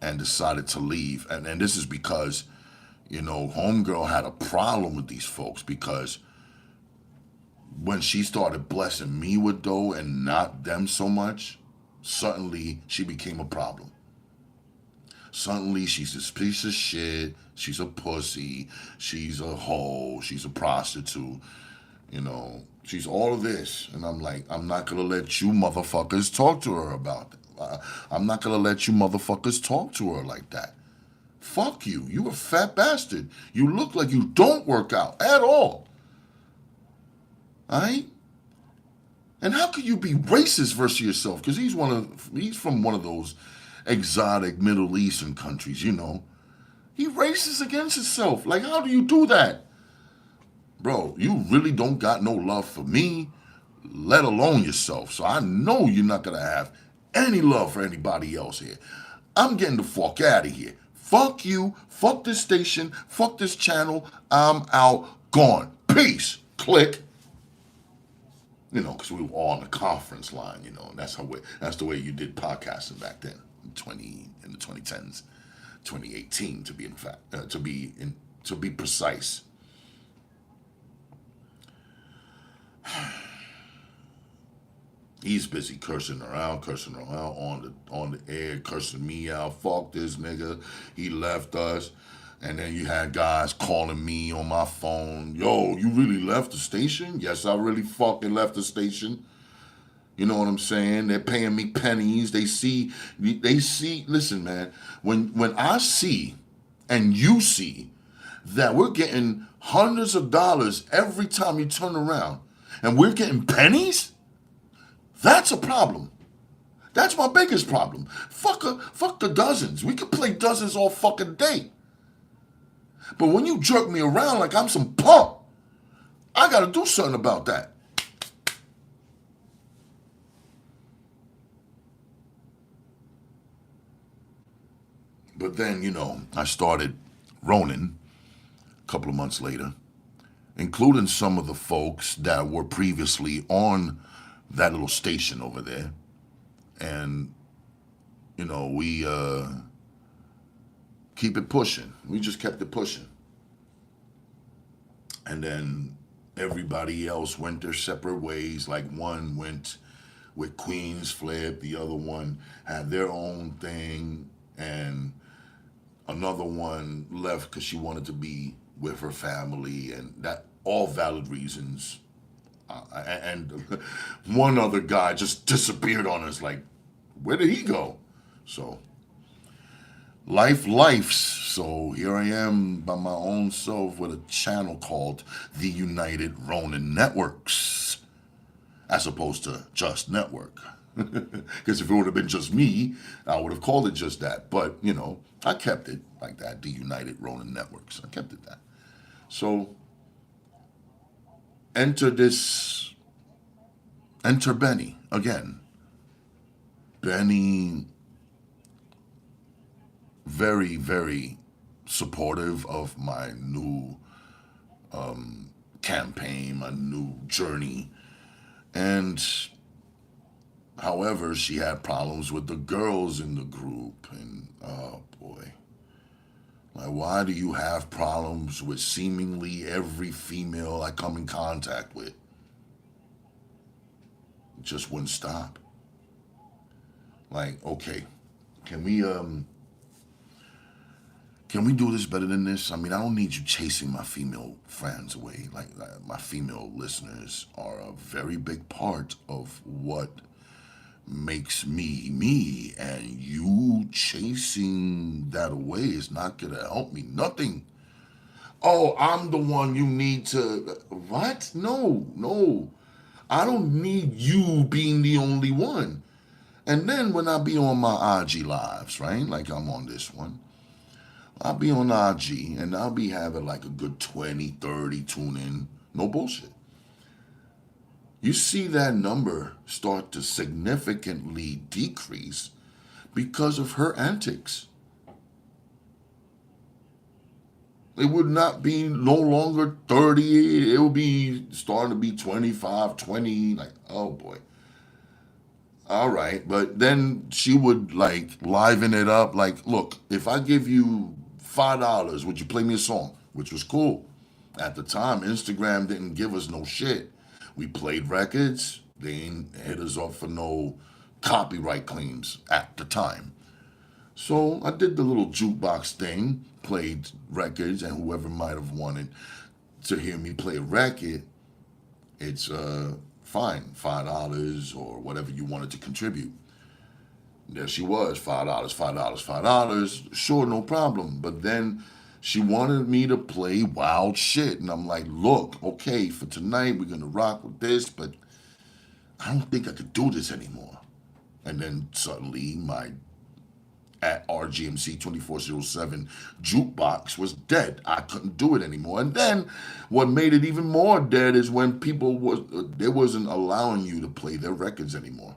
and decided to leave, and this is because, homegirl had a problem with these folks, because when she started blessing me with dough and not them so much, suddenly she became a problem. Suddenly she's this piece of shit, she's a pussy, she's a hoe, she's a prostitute, she's all of this. And I'm like, I'm not gonna let you motherfuckers talk to her about it. I'm not gonna let you motherfuckers talk to her like that. Fuck you. You a fat bastard. You look like you don't work out at all. All right? And how could you be racist versus yourself? Because he's from one of those exotic Middle Eastern countries, you know. He racist against himself. Like, how do you do that? Bro, you really don't got no love for me, let alone yourself. So I know you're not gonna have any love for anybody else here. I'm getting the fuck out of here. Fuck you, fuck this station, fuck this channel. I'm out, gone. Peace. Click. You know, because we were all on the conference line, you know, and that's the way you did podcasting back then, in the 2010s, 2018 to be in fact, to be precise. He's busy cursing around on the air, cursing me out. Fuck this nigga. He left us. And then you had guys calling me on my phone. Yo, you really left the station? Yes, I really fucking left the station. You know what I'm saying? They're paying me pennies. They see, listen, man, when I see and you see that we're getting hundreds of dollars every time you turn around and we're getting pennies, that's a problem. That's my biggest problem. Fuck the dozens. We could play dozens all fucking day. But when you jerk me around like I'm some punk, I gotta do something about that. But then, you know, I started Ronin a couple of months later, including some of the folks that were previously on that little station over there. And, you know, we keep it pushing. We just kept it pushing. And then everybody else went their separate ways. Like one went with Queen's Flip, the other one had their own thing, and another one left because she wanted to be with her family, and that all valid reasons. And one other guy just disappeared on us. Like, where did he go? So lifes. So here I am by my own self with a channel called the United Ronin Networks, as opposed to just network. Because if it would have been just me, I would have called it just that. But, you know, I kept it like that, the United Ronin Networks. I kept it that. So enter Benny again. Benny, very, very supportive of my new campaign, my new journey. And however, she had problems with the girls in the group. And oh boy. Like, why do you have problems with seemingly every female I come in contact with? It just wouldn't stop. Like, okay, can we do this better than this? I mean, I don't need you chasing my female friends away. Like my female listeners are a very big part of what makes me me, and you chasing that away is not gonna help me. Nothing. Oh, I'm the one you need to. What? No. I don't need you being the only one. And then when I be on my IG lives, right? Like I'm on this one. I'll be on IG and I'll be having like a good 20, 30 tune in. No bullshit. You see that number start to significantly decrease because of her antics. It would not be no longer 30. It would be starting to be 25, 20. Like, oh boy. All right. But then she would like liven it up. Like, look, if I give you $5, would you play me a song? Which was cool. At the time, Instagram didn't give us no shit. We played records. They ain't hit us up for no copyright claims at the time. So I did the little jukebox thing, played records, and whoever might have wanted to hear me play a record, it's fine, $5 or whatever you wanted to contribute. There she was, $5, $5, $5. Sure, no problem. But then she wanted me to play wild shit. And I'm like, look, okay, for tonight, we're going to rock with this, but I don't think I could do this anymore. And then suddenly my at RGMC 2407 jukebox was dead. I couldn't do it anymore. And then what made it even more dead is when people they wasn't allowing you to play their records anymore.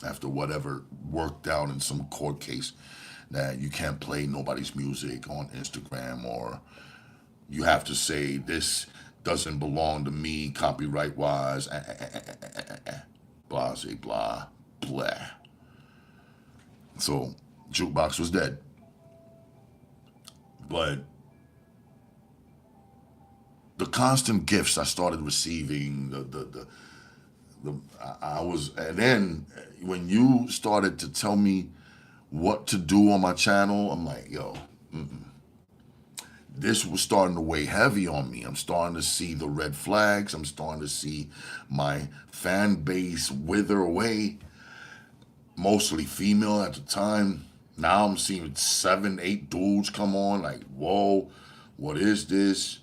After whatever worked out in some court case that you can't play nobody's music on Instagram, or you have to say this doesn't belong to me copyright wise. Blah, say blah, blah. So jukebox was dead. But the constant gifts I started receiving, I was, and then when you started to tell me what to do on my channel, I'm like, yo, this was starting to weigh heavy on me. I'm starting to see the red flags. I'm starting to see my fan base wither away, mostly female at the time. Now I'm seeing 7, 8 dudes come on, like, whoa, what is this?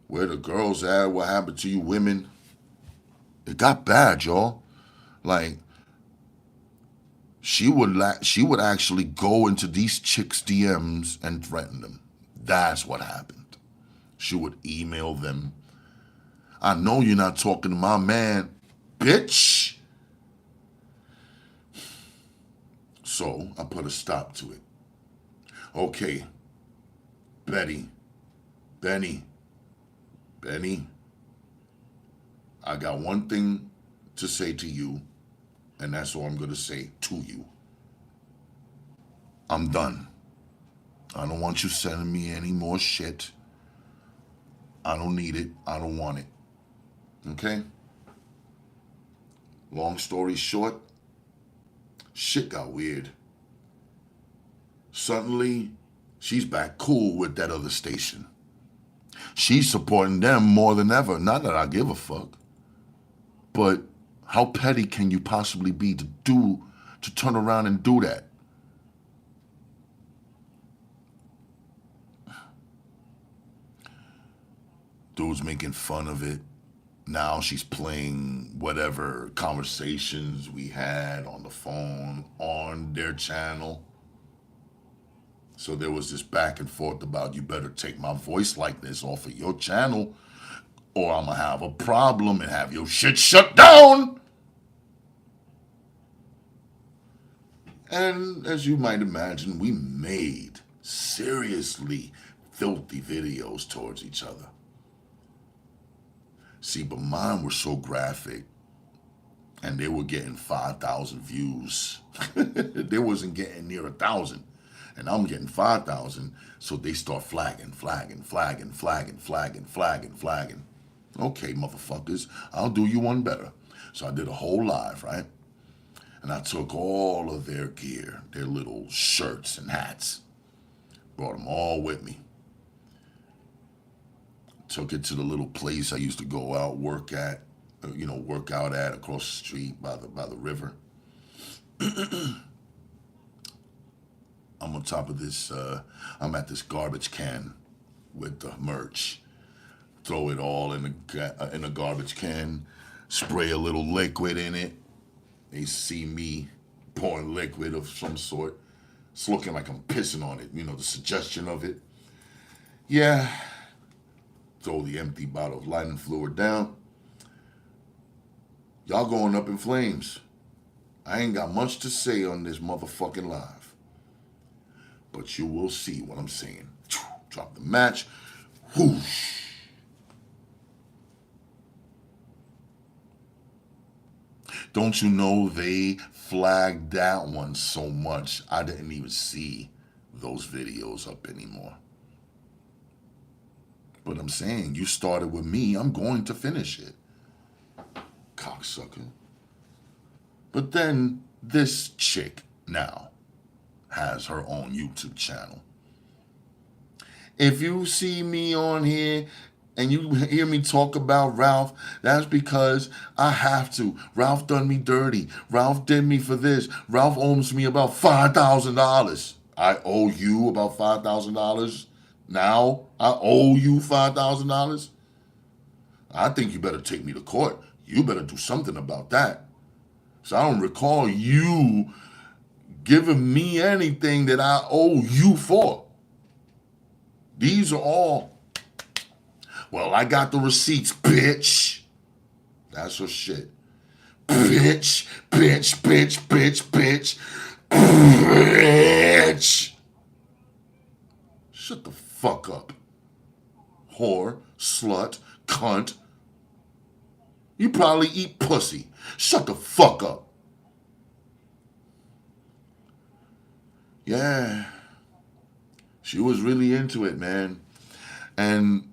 Where the girls at? What happened to you women? It got bad, y'all. Like, she would actually go into these chicks' DMs and threaten them. That's what happened. She would email them. I know you're not talking to my man, bitch. So I put a stop to it. Okay, Benny, I got one thing to say to you, and that's all I'm going to say to you. I'm done. I don't want you sending me any more shit. I don't need it. I don't want it. Okay? Long story short, shit got weird. Suddenly, she's back cool with that other station. She's supporting them more than ever. Not that I give a fuck. But how petty can you possibly be to turn around and do that? Dude's making fun of it. Now she's playing whatever conversations we had on the phone on their channel. So there was this back and forth about, you better take my voice like this off of your channel, or I'm gonna have a problem and have your shit shut down. And as you might imagine, we made seriously filthy videos towards each other. See, but mine were so graphic, and they were getting 5,000 views. They wasn't getting near 1,000, and I'm getting 5,000. So they start flagging. Okay, motherfuckers, I'll do you one better. So I did a whole live, right? And I took all of their gear, their little shirts and hats, brought them all with me. Took it to the little place I used to go out, work out at across the street by the river. I'm on top of this, I'm at this garbage can with the merch. Throw it all in a garbage can, spray a little liquid in it. They see me pouring liquid of some sort. It's looking like I'm pissing on it, the suggestion of it. Yeah. Throw the empty bottle of lighting fluid down. Y'all going up in flames. I ain't got much to say on this motherfucking live. But you will see what I'm saying. Drop the match. Whoosh. Don't you know they flagged that one so much, I didn't even see those videos up anymore. But I'm saying, you started with me, I'm going to finish it. Cocksucker. But then this chick now has her own YouTube channel. If you see me on here, and you hear me talk about Ralph, that's because I have to. Ralph done me dirty. Ralph did me for this. Ralph owes me about $5,000. I owe you about $5,000. Now I owe you $5,000. I think you better take me to court. You better do something about that. So I don't recall you giving me anything that I owe you for. These are all, well, I got the receipts, bitch. That's her shit. Bitch, bitch, bitch, bitch, bitch, bitch. Shut the fuck up. Whore, slut, cunt. You probably eat pussy. Shut the fuck up. Yeah. She was really into it, man. And,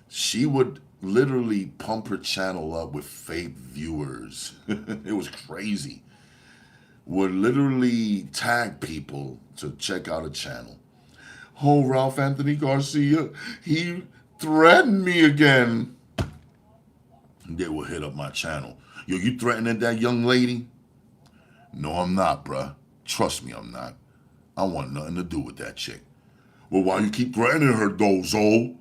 she would literally pump her channel up with fake viewers. It was crazy. Would literally tag people to check out a channel. Oh, Ralph Anthony Garcia, he threatened me again. They will hit up my channel. Yo, you threatening that young lady? No, I'm not, bruh. Trust me, I'm not. I want nothing to do with that chick. Well, why you keep threatening her, though, Zoe?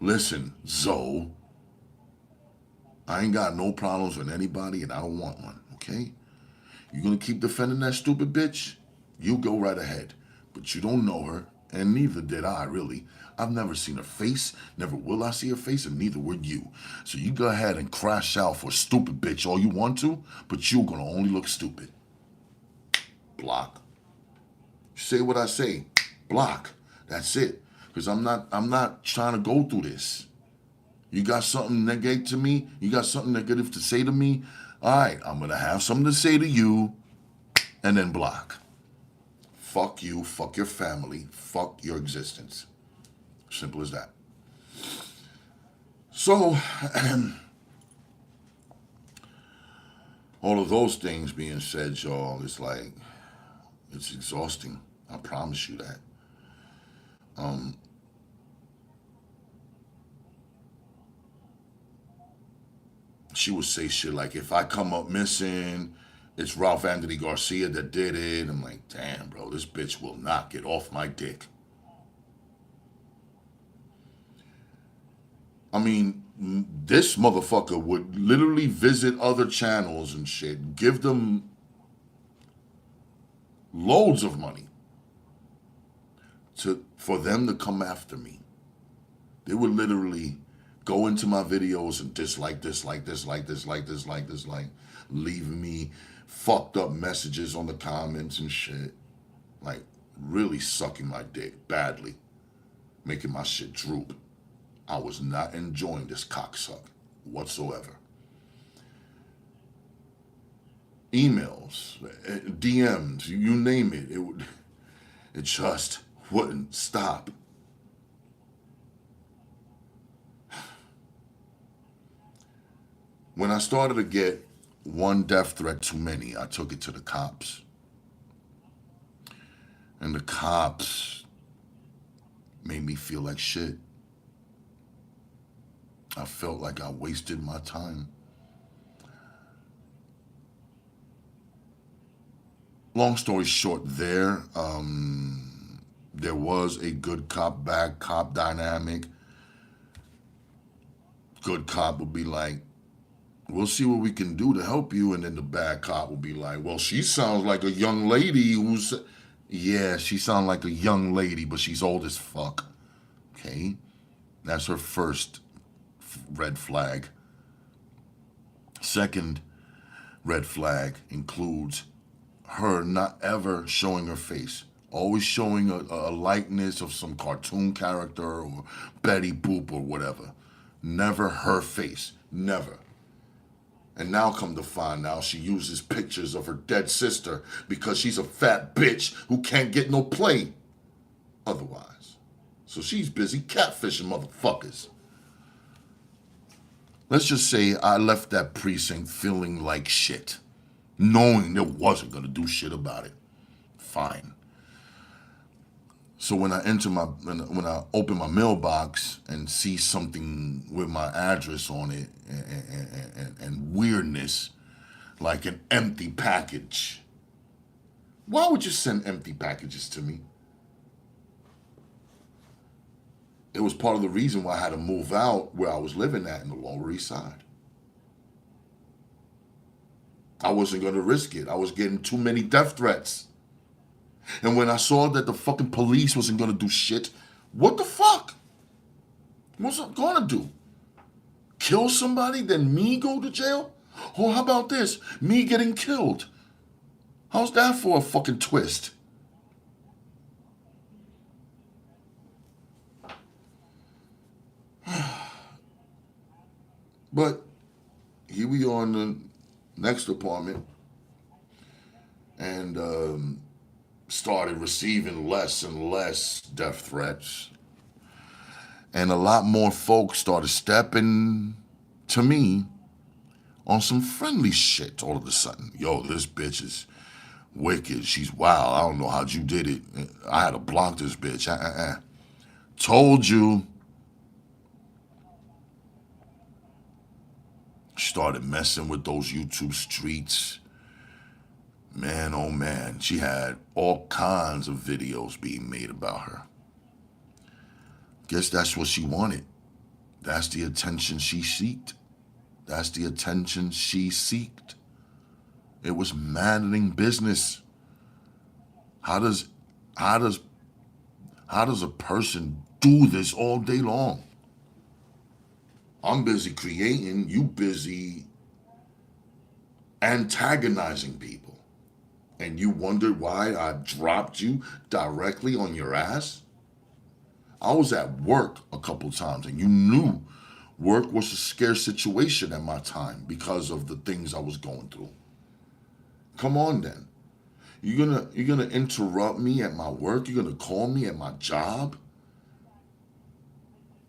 Listen, Zoe, I ain't got no problems with anybody, and I don't want one, okay? You gonna keep defending that stupid bitch? You go right ahead. But you don't know her, and neither did I, really. I've never seen her face, never will I see her face, and neither would you. So you go ahead and crash out for a stupid bitch all you want to, but you're gonna only look stupid. Block. Say what I say. Block. That's it. Because I'm not trying to go through this. You got something negative to me? You got something negative to say to me? All right, I'm going to have something to say to you, and then block. Fuck you, fuck your family, fuck your existence. Simple as that. So, all of those things being said, y'all, it's like, it's exhausting. I promise you that. She would say shit like, if I come up missing, it's Ralph Anthony Garcia that did it. I'm like, damn, bro, this bitch will not get off my dick. I mean, this motherfucker would literally visit other channels and shit, give them loads of money for them to come after me. They would literally go into my videos and dislike, leaving me fucked up messages on the comments and shit. Like, really sucking my dick badly, making my shit droop. I was not enjoying this cocksuck whatsoever. Emails, DMs, you name it, it just wouldn't stop. When I started to get one death threat too many, I took it to the cops. And the cops made me feel like shit. I felt like I wasted my time. Long story short there was a good cop, bad cop dynamic. Good cop would be like, we'll see what we can do to help you. And then the bad cop will be like, well, she sounds like a young lady who's... Yeah, she sounds like a young lady, but she's old as fuck. Okay? That's her first red flag. Second red flag includes her not ever showing her face. Always showing a likeness of some cartoon character or Betty Boop or whatever. Never her face. Never. And now come to find out she uses pictures of her dead sister because she's a fat bitch who can't get no play otherwise. So she's busy catfishing motherfuckers. Let's just say I left that precinct feeling like shit, knowing there wasn't going to do shit about it. Fine. So when I enter my when I open my mailbox and see something with my address on it and weirdness, like an empty package, why would you send empty packages to me? It was part of the reason why I had to move out where I was living at in the Lower East Side. I wasn't going to risk it. I was getting too many death threats. And when I saw that the fucking police wasn't going to do shit, what the fuck? What's it going to do? Kill somebody, then me go to jail? Or how about this? Me getting killed? How's that for a fucking twist? But here we are in the next apartment and started receiving less and less death threats. And a lot more folks started stepping to me on some friendly shit all of a sudden. Yo, this bitch is wicked. She's wild. I don't know how you did it. I had to block this bitch. Told you. Started messing with those YouTube streets. Man, oh man, she had all kinds of videos being made about her. Guess that's what she wanted. That's the attention she seeked. That's the attention she seeked. It was maddening business. How does a person do this all day long? I'm busy creating, you busy antagonizing people. And you wondered why I dropped you directly on your ass? I was at work a couple times and you knew work was a scarce situation at my time because of the things I was going through. Come on then. You're gonna interrupt me at my work? You're gonna call me at my job?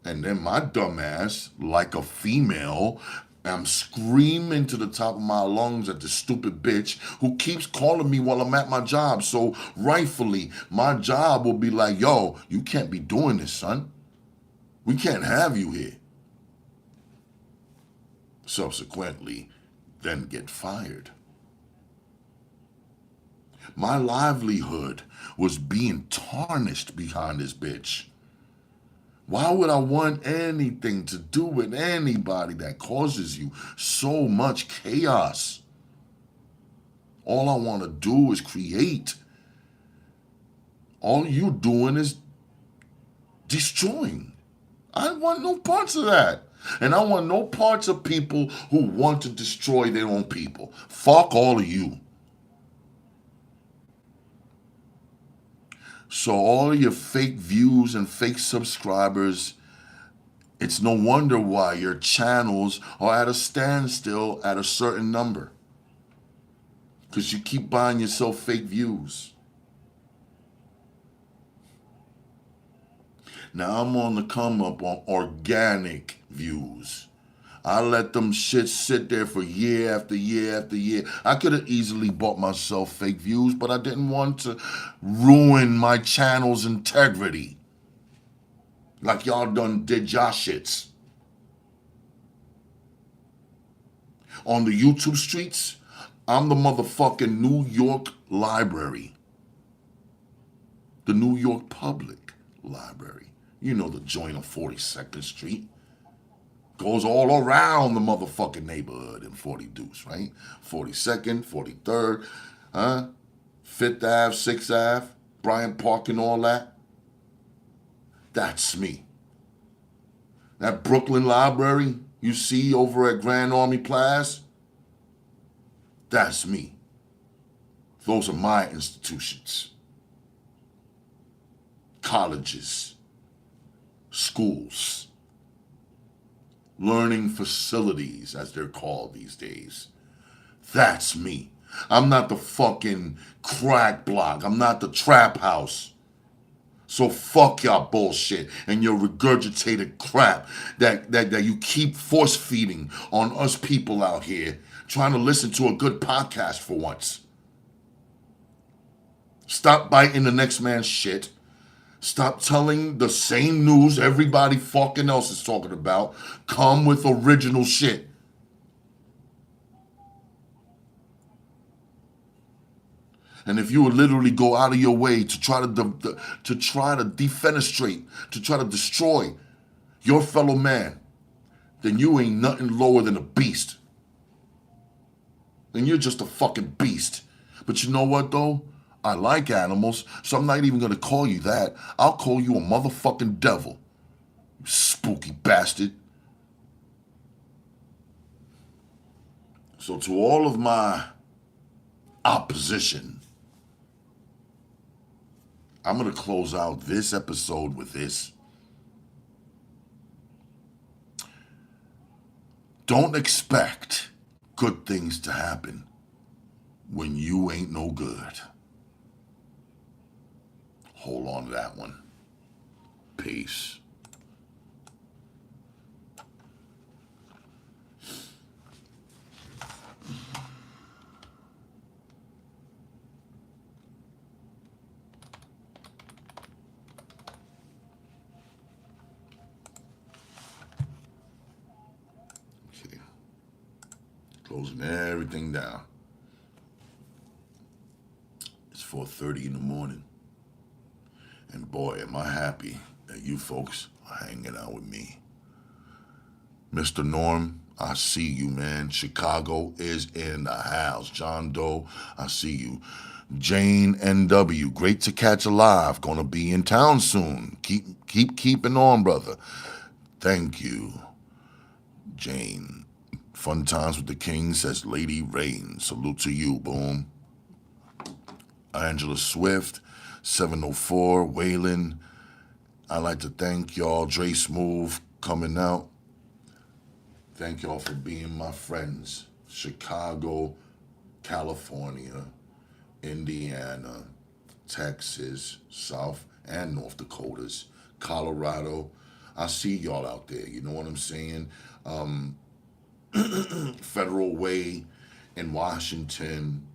And then my dumbass, like a female, I'm screaming to the top of my lungs at the stupid bitch who keeps calling me while I'm at my job. So rightfully, my job will be like, yo, you can't be doing this, son. We can't have you here. Subsequently, then get fired. My livelihood was being tarnished behind this bitch. Why would I want anything to do with anybody that causes you so much chaos? All I want to do is create. All you doing is destroying. I want no parts of that. And I want no parts of people who want to destroy their own people. Fuck all of you. So all your fake views and fake subscribers, it's no wonder why your channels are at a standstill at a certain number. Because you keep buying yourself fake views. Now I'm on the come up on organic views. I let them shit sit there for year after year after year. I could have easily bought myself fake views, but I didn't want to ruin my channel's integrity. Like y'all done did y'all shits. On the YouTube streets, I'm the motherfucking New York Library. The New York Public Library. You know the joint on 42nd Street. Goes all around the motherfucking neighborhood in 40 Deuce, right? 42nd, 43rd, 5th Ave, 6th Ave, Bryant Park and all that. That's me. That Brooklyn Library you see over at Grand Army Plaza, that's me. Those are my institutions. Colleges, schools, learning facilities, as they're called these days. That's me. I'm not the fucking crack block. I'm not the trap house. So fuck y'all bullshit and your regurgitated crap that you keep force feeding on us people out here trying to listen to a good podcast for once. Stop biting the next man's shit. Stop telling the same news everybody fucking else is talking about. Come with original shit. And if you would literally go out of your way to try to defenestrate, to try to destroy your fellow man, then you ain't nothing lower than a beast. Then you're just a fucking beast. But you know what though? I like animals, so I'm not even gonna call you that. I'll call you a motherfucking devil. You spooky bastard. So to all of my opposition, I'm gonna close out this episode with this. Don't expect good things to happen when you ain't no good. Hold on to that one. Peace. Okay. Closing everything down. It's 4:30 in the morning. And boy, am I happy that you folks are hanging out with me. Mr. Norm, I see you, man. Chicago is in the house. John Doe, I see you. Jane NW, great to catch alive. Gonna be in town soon. Keep keeping on, brother. Thank you, Jane. Fun times with the king, says Lady Rain. Salute to you, boom. Angela Swift, 704, Waylon. I'd like to thank y'all. Dre Smooth coming out. Thank y'all for being my friends. Chicago, California, Indiana, Texas, South and North Dakotas, Colorado. I see y'all out there. You know what I'm saying? Federal Way in Washington.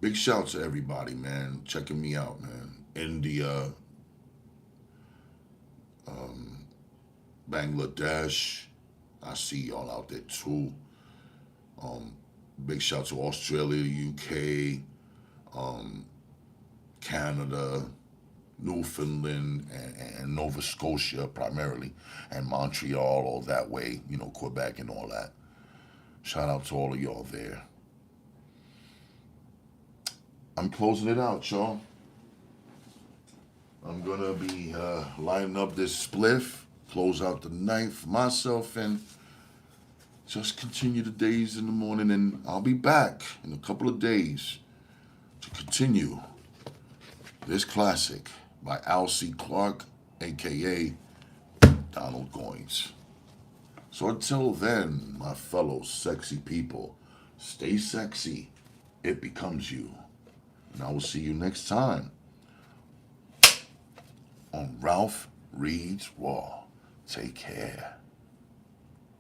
Big shout to everybody, man. Checking me out, man. India, Bangladesh. I see y'all out there too. Big shout to Australia, UK, Canada, Newfoundland, and Nova Scotia primarily, and Montreal, all that way, you know, Quebec and all that. Shout out to all of y'all there. I'm closing it out, y'all. I'm gonna be lining up this spliff, close out the night for myself, and just continue the days in the morning. And I'll be back in a couple of days to continue this classic by Al C. Clarke, aka Donald Goines. So until then, my fellow sexy people, stay sexy. It becomes you. And I will see you next time on Ralph Reed's Raw. Take care.